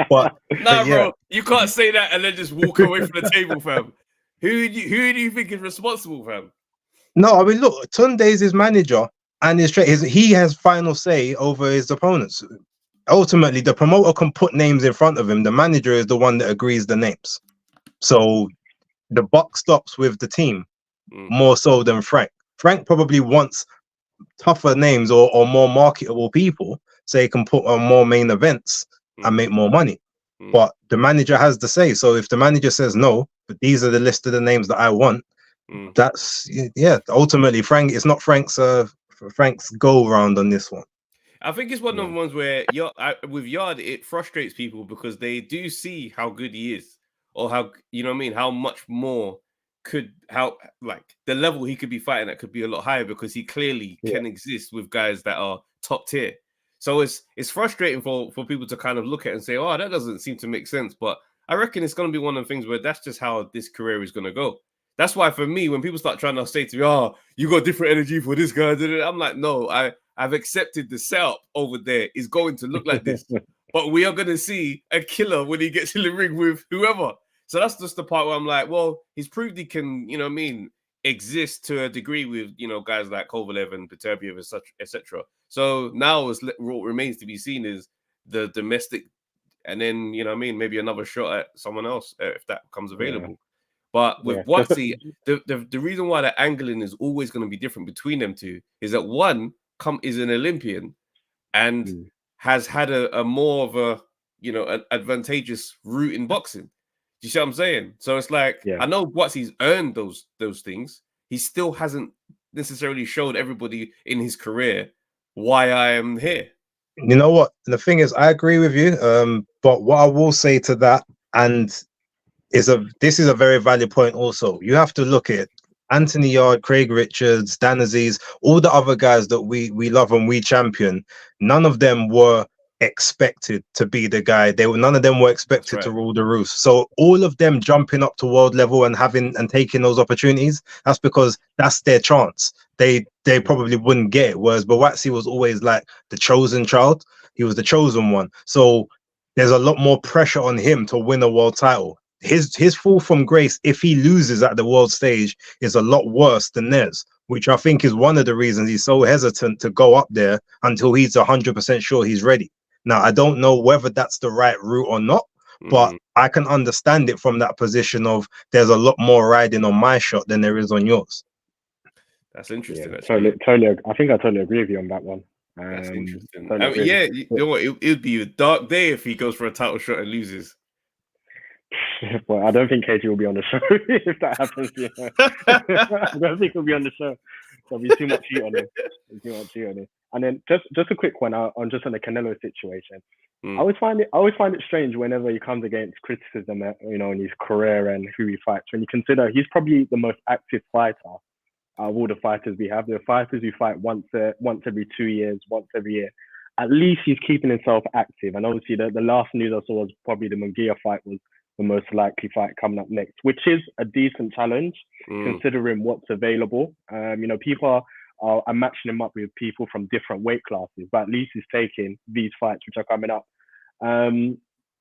but bro, you can't say that and then just walk away from the table, fam. Who do you think is responsible, fam? No, I mean, look, Tunde's his manager, and he has final say over his opponents. Ultimately, the promoter can put names in front of him. The manager is the one that agrees the names. So the buck stops with the team more so than Frank. Frank probably wants tougher names or more marketable people so he can put on more main events and make more money. But the manager has the say. So if the manager says no, but these are the list of the names that I want, that's ultimately Frank. It's not Frank's go round on this one. I think it's one of the ones where with Yarde, it frustrates people because they do see how good he is, or how, how much more the level he could be fighting at could be a lot higher, because he clearly can exist with guys that are top tier. So it's frustrating for people to kind of look at and say, oh, that doesn't seem to make sense. But I reckon it's going to be one of the things where that's just how this career is going to go. That's why for me, when people start trying to say to me, oh, you got different energy for this guy, I'm like, no, I've accepted the setup over there is going to look like this. But we are going to see a killer when he gets in the ring with whoever. So that's just the part where I'm like, well, he's proved he can, exist to a degree with, guys like Kovalev and Beterbiev and such, etc. So now what remains to be seen is the domestic, and then, maybe another shot at someone else if that becomes available. But with Boatsy, the reason why the angling is always going to be different between them two is that one is an Olympian and has had a more of a, you know, an advantageous route in boxing. Do you see what I'm saying? So it's like, I know Buatsi's earned those things. He still hasn't necessarily showed everybody in his career why I am here. You know what? The thing is, I agree with you. But what I will say to that, and this is a very valid point also. You have to look at Anthony Yard, Craig Richards, Dan Aziz, all the other guys that we love and we champion. None of them were expected to be the guy. None of them were expected to rule the roost. So all of them jumping up to world level and taking those opportunities, that's because that's their chance. They probably wouldn't get it. Whereas Buatsi was always like the chosen child. He was the chosen one. So there's a lot more pressure on him to win a world title. His fall from grace, if he loses at the world stage, is a lot worse than theirs, which I think is one of the reasons he's so hesitant to go up there until he's 100% sure he's ready. Now, I don't know whether that's the right route or not, but I can understand it from that position of there's a lot more riding on my shot than there is on yours. That's interesting. Totally. I think I totally agree with you on that one. That's interesting. Totally you know what? It'd be a dark day if he goes for a title shot and loses. Well, I don't think KG will be on the show if that happens. Yeah. I don't think he'll be on the show. There'll be too much heat on him. And then just a quick one on the Canelo situation. I always find it strange whenever he comes against criticism, you know, in his career and who he fights. When you consider he's probably the most active fighter of all the fighters we have. There are fighters who fight once every 2 years, once every year. At least he's keeping himself active. And obviously, the last news I saw was probably the Munguia fight was the most likely fight coming up next, which is a decent challenge considering what's available. You know, people are matching him up with people from different weight classes, but at least he's taking these fights which are coming up. And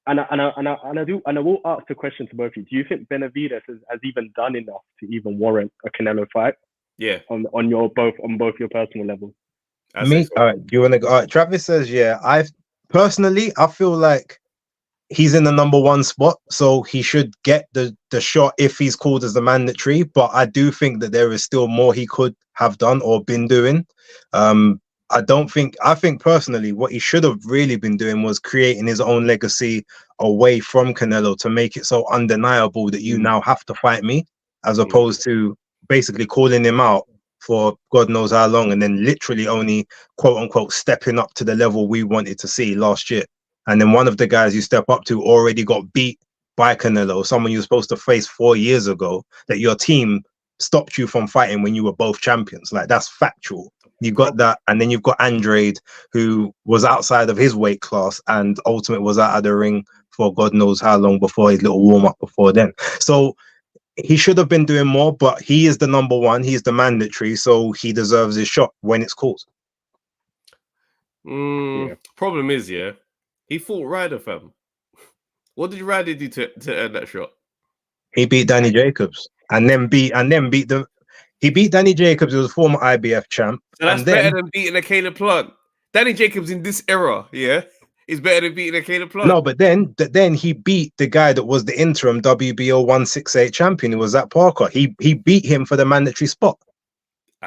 I will ask the question to both of you. Do you think Benavidez has even done enough to even warrant a Canelo fight? Yeah. On both your personal levels. All right. Do you want to go? All right. Travis says, yeah. I feel like he's in the number one spot, so he should get the shot if he's called as the mandatory. But I do think that there is still more he could have done or been doing. I think personally what he should have really been doing was creating his own legacy away from Canelo to make it so undeniable that you now have to fight me, as opposed to basically calling him out for God knows how long and then literally only quote unquote stepping up to the level we wanted to see last year. And then one of the guys you step up to already got beat by Canelo, someone you were supposed to face 4 years ago, that your team stopped you from fighting when you were both champions. Like, that's factual. You got that. And then you've got Andrade, who was outside of his weight class and Ultimate was out of the ring for God knows how long before his little warm-up before then. So he should have been doing more, but he is the number one. He's the mandatory, so he deserves his shot when it's called. Problem is, he fought Ryder, fam. What did Ryder do to earn that shot? He beat Danny Jacobs, and then beat Danny Jacobs, who was a former IBF champ. So that's better than beating a Caleb Plant. Danny Jacobs in this era, is better than beating a Caleb Plant. No, but then he beat the guy that was the interim WBO 168 champion, who was Zach Parker. He beat him for the mandatory spot.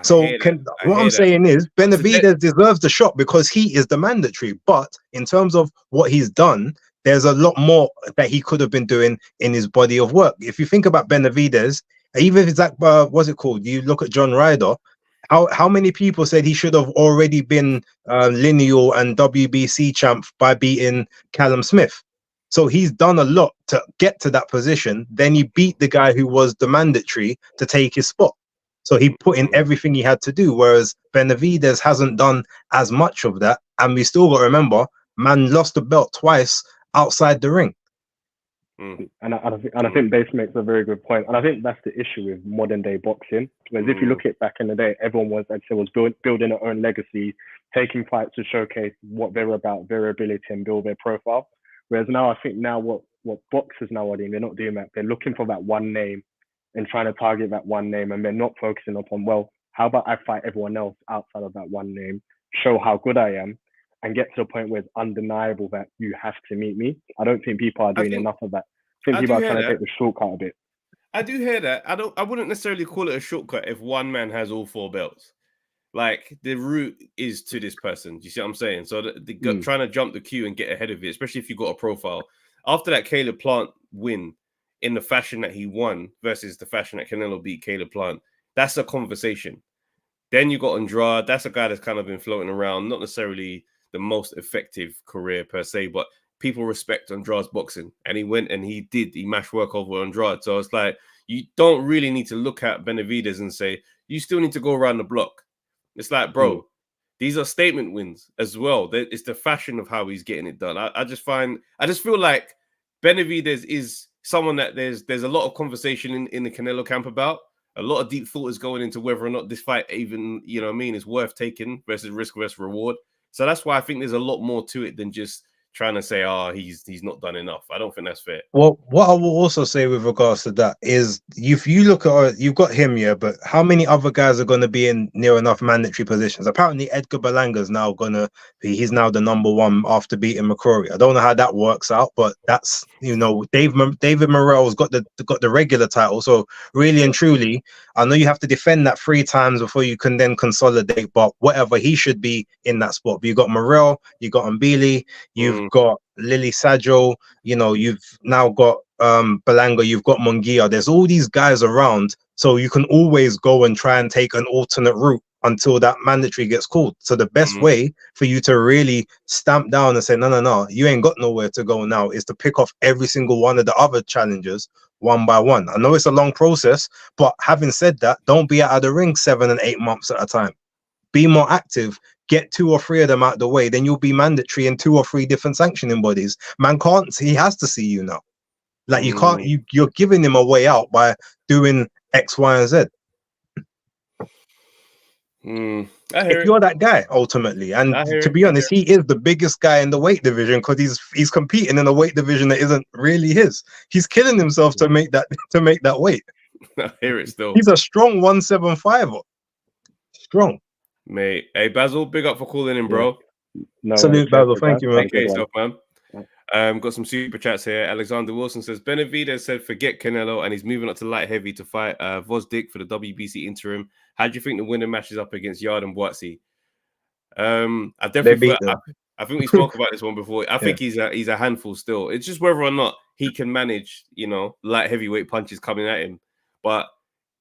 What I'm saying is Benavidez deserves the shot because he is the mandatory. But in terms of what he's done, there's a lot more that he could have been doing in his body of work. If you think about Benavidez, even if it's like, what's it called? You look at John Ryder. How many people said he should have already been lineal and WBC champ by beating Callum Smith? So he's done a lot to get to that position. Then he beat the guy who was the mandatory to take his spot. So he put in everything he had to do, whereas Benavidez hasn't done as much of that. And we still got to remember, man lost the belt twice outside the ring. And I think Base makes a very good point. And I think that's the issue with modern day boxing. Because if you look at back in the day, everyone was building their own legacy, taking fights to showcase what they were about, their ability and build their profile. Whereas now, I think what boxers now are doing, they're not doing that. They're looking for that one name and trying to target that one name, and they're not focusing upon, well, how about I fight everyone else outside of that one name, show how good I am, and get to a point where it's undeniable that you have to meet me. I don't think people are doing enough of that. I think people are trying to take the shortcut a bit. I do hear that. I wouldn't necessarily call it a shortcut if one man has all 4 belts. like the route is to this person. Do you see what I'm saying? So trying to jump the queue and get ahead of it, especially if you've got a profile. After that Caleb Plant win in the fashion that he won versus the fashion that Canelo beat Caleb Plant, that's a conversation. Then you got Andrade. That's a guy that's kind of been floating around, not necessarily the most effective career per se, but people respect Andrade's boxing. And he went and he mashed work over Andrade. So it's like, you don't really need to look at Benavidez and say, you still need to go around the block. It's like, bro, these are statement wins as well. It's the fashion of how he's getting it done. I just feel like Benavidez is someone that there's a lot of conversation in the Canelo camp about. A lot of deep thought is going into whether or not this fight even, you know what I mean, is worth taking versus risk versus reward. So that's why I think there's a lot more to it than just trying to say, he's not done enough. I don't think that's fair. Well, what I will also say with regards to that is, if you look at, you've got him, yeah, but how many other guys are going to be in near enough mandatory positions? Apparently, Edgar Belanga's now he's now the #1 after beating McCrory. I don't know how that works out, but that's, you know, David Morrell's got the regular title. So really and truly, I know you have to defend that 3 times before you can then consolidate, but whatever, he should be in that spot. But you got Morrell, you got Mbili, you've got Lily Sajo, you know, you've now got Belanga, you've got Munguia. There's all these guys around, so you can always go and try and take an alternate route until that mandatory gets called. So the best way for you to really stamp down and say, no, you ain't got nowhere to go now, is to pick off every single one of the other challengers one by one. I know it's a long process, but having said that, don't be out of the ring 7 and 8 months at a time. Be more active. Get 2 or 3 of them out of the way, then you'll be mandatory in 2 or 3 different sanctioning bodies. Man can't, he has to see you now. Like, you can't, you're giving him a way out by doing X, Y, and Z. If you're that guy ultimately, and to be honest, he is the biggest guy in the weight division because he's competing in a weight division that isn't really his. He's killing himself to make that weight. I hear it still. He's a strong 175. Strong. Mate, hey Basil, big up for calling in, bro. No, salute, Basil. Thank you, man. Thank you yourself, man. Got some super chats here. Alexander Wilson says Benavidez said forget Canelo and he's moving up to light heavy to fight Vosdick for the WBC interim. How do you think the winner matches up against Yard and Boatsy? I think we spoke about this one before. I think he's a handful still. It's just whether or not he can manage, you know, light heavyweight punches coming at him. But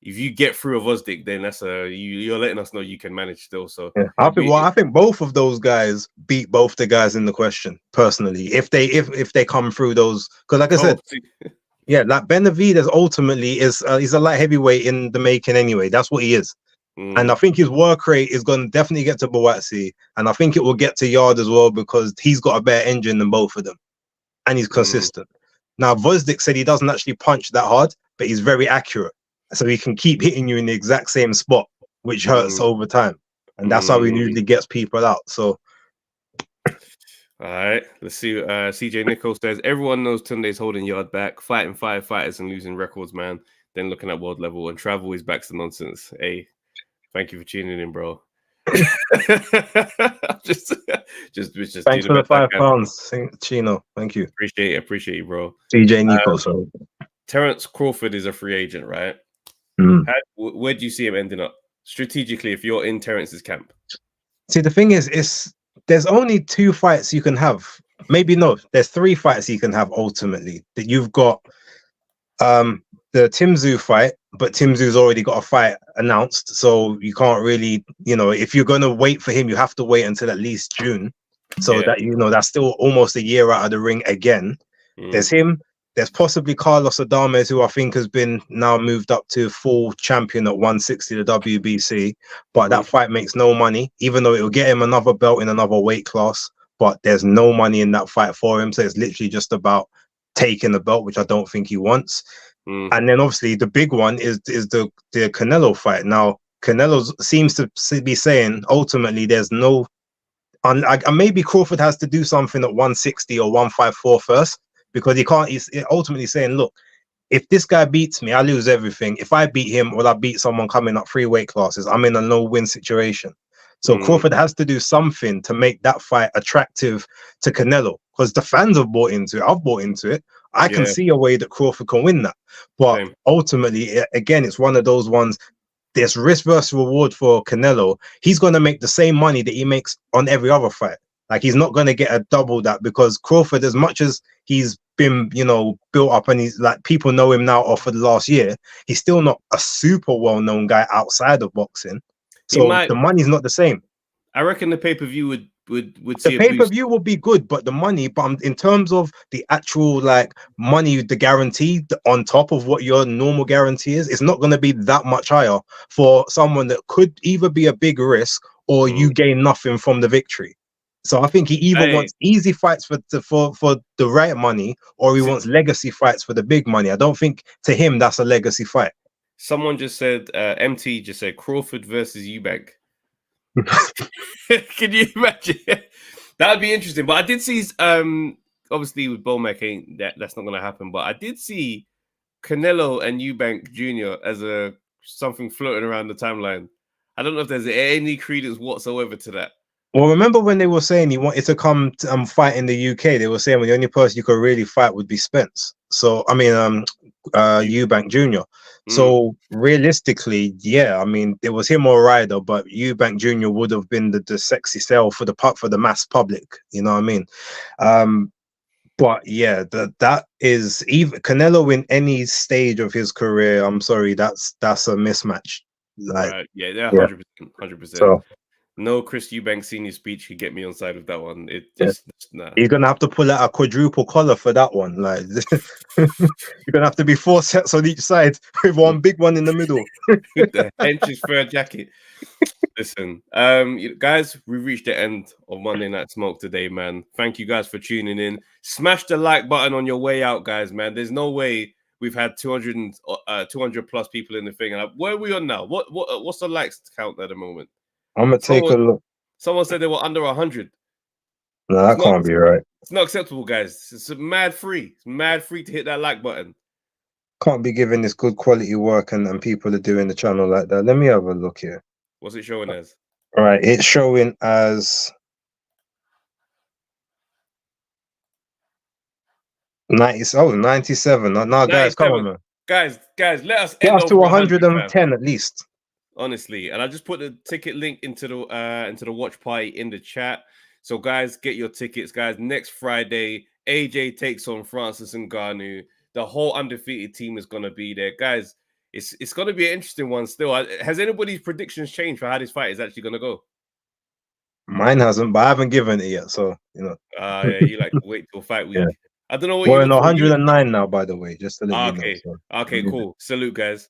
if you get through a Vosdick, then that's you're letting us know you can manage still. So I think both of those guys beat both the guys in the question personally. If they come through those, because like I said, like Benavidez ultimately is he's a light heavyweight in the making anyway. That's what he is. And I think his work rate is going to definitely get to Boatsy, and I think it will get to Yard as well because he's got a better engine than both of them, and he's consistent. Now Vosdick said he doesn't actually punch that hard, but he's very accurate. So he can keep hitting you in the exact same spot, which hurts over time. And that's how he usually gets people out. So, all right, let's see. CJ Nichols says, everyone knows Tunde's holding Yard back, fighting 5 fighters and losing records, man. Then looking at world level and travel is back to nonsense. Hey, thank you for tuning in, bro. just thanks for the £5, Chino. Thank you. Appreciate you, bro. CJ Nichols. Terence Crawford is a free agent, right? Where do you see him ending up strategically if you're in Terrence's camp? See, the thing is, there's only 2 fights you can have. Maybe no, there's 3 fights you can have ultimately. That you've got the Tim Tszyu fight, but Tim Tszyu's already got a fight announced, so you can't really, you know, if you're going to wait for him, you have to wait until at least June. So that, you know, that's still almost a year out of the ring again. There's him. There's possibly Carlos Adames, who I think has been now moved up to full champion at 160, the WBC. But that fight makes no money, even though it will get him another belt in another weight class. But there's no money in that fight for him. So it's literally just about taking the belt, which I don't think he wants. And then obviously the big one is the Canelo fight. Now, Canelo seems to be saying ultimately there's no... maybe Crawford has to do something at 160 or 154 first. Because he's ultimately saying, look, if this guy beats me, I lose everything. If I beat him, or I beat someone coming up 3 weight classes, I'm in a no-win situation. So Crawford has to do something to make that fight attractive to Canelo, because the fans have bought into it. I've bought into it. I can see a way that Crawford can win that. But ultimately, again, it's one of those ones. there's risk versus reward for Canelo. He's going to make the same money that he makes on every other fight. Like, he's not going to get a double that, because Crawford, as much as he's been, you know, built up and he's like, people know him now or for the last year, he's still not a super well-known guy outside of boxing. So the money's not the same. I reckon the pay-per-view would see the pay-per-view will be good, but the money, but in terms of the actual like money, the guarantee on top of what your normal guarantee is, it's not going to be that much higher for someone that could either be a big risk or you gain nothing from the victory. So I think he either wants easy fights for the right money, or he wants legacy fights for the big money. I don't think to him that's a legacy fight. Someone just said, MT just said Crawford versus Eubank. Can you imagine? That would be interesting. But I did see, obviously with Bomac, that's not going to happen. But I did see Canelo and Eubank Jr. as something floating around the timeline. I don't know if there's any credence whatsoever to that. Well, remember when they were saying he wanted to come to, fight in the UK? They were saying the only person you could really fight would be Spence. So I mean, Eubank Jr. So realistically, yeah, I mean, it was him or Ryder, but Eubank Jr. would have been the sexy sell for the mass public. You know what I mean? But yeah, that is even Canelo in any stage of his career. I'm sorry, that's a mismatch. Like, right. Yeah, 100%. So, no Chris Eubank senior speech could get me on side of that one. It just nah. You're gonna have to pull out a quadruple collar for that one. Like, you're gonna have to be 4 sets on each side with one big one in the middle. The hench's fur jacket. Listen, guys, we reached the end of Monday Night Smoke today, man. Thank you guys for tuning in. Smash the like button on your way out, guys, man. There's no way we've had 200 plus people in the thing. And where are we on now? What's the likes count at the moment? I'm gonna take a look. Someone said they were under 100. No, that can't be right. It's not acceptable, guys. It's mad free. It's mad free to hit that like button. Can't be giving this good quality work and people are doing the channel like that. Let me have a look here. What's it showing as? All right, it's showing as 97. Now, guys, come on, man. Guys, let us get us to 110 at least. Honestly, and I just put the ticket link into the watch party in the chat. So, guys, get your tickets, guys. Next Friday, AJ takes on Francis Ngannou. The whole undefeated team is gonna be there, guys. It's gonna be an interesting one. Still, has anybody's predictions changed for how this fight is actually gonna go? Mine hasn't, but I haven't given it yet. So you know. Yeah, you like to wait till fight week. Yeah. I don't know what we're in 109 now, by the way. Just to let you know. So. Okay, cool. Salute, guys.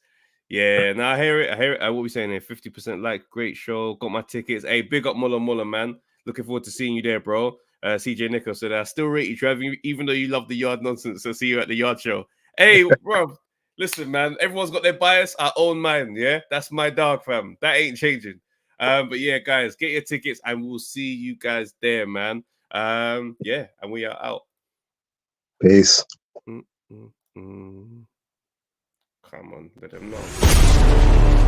Yeah, now I hear it. What we saying here? 50% like, great show. Got my tickets. Hey, big up Muller, man. Looking forward to seeing you there, bro. CJ Nichols said, I still rate you, Trev, even though you love the yard nonsense. So see you at the yard show. Hey, bro, listen, man. Everyone's got their bias. I own mine. Yeah, that's my dog, fam. That ain't changing. But yeah, guys, get your tickets, and we'll see you guys there, man. Yeah, and we are out. Peace. Come on, let them know.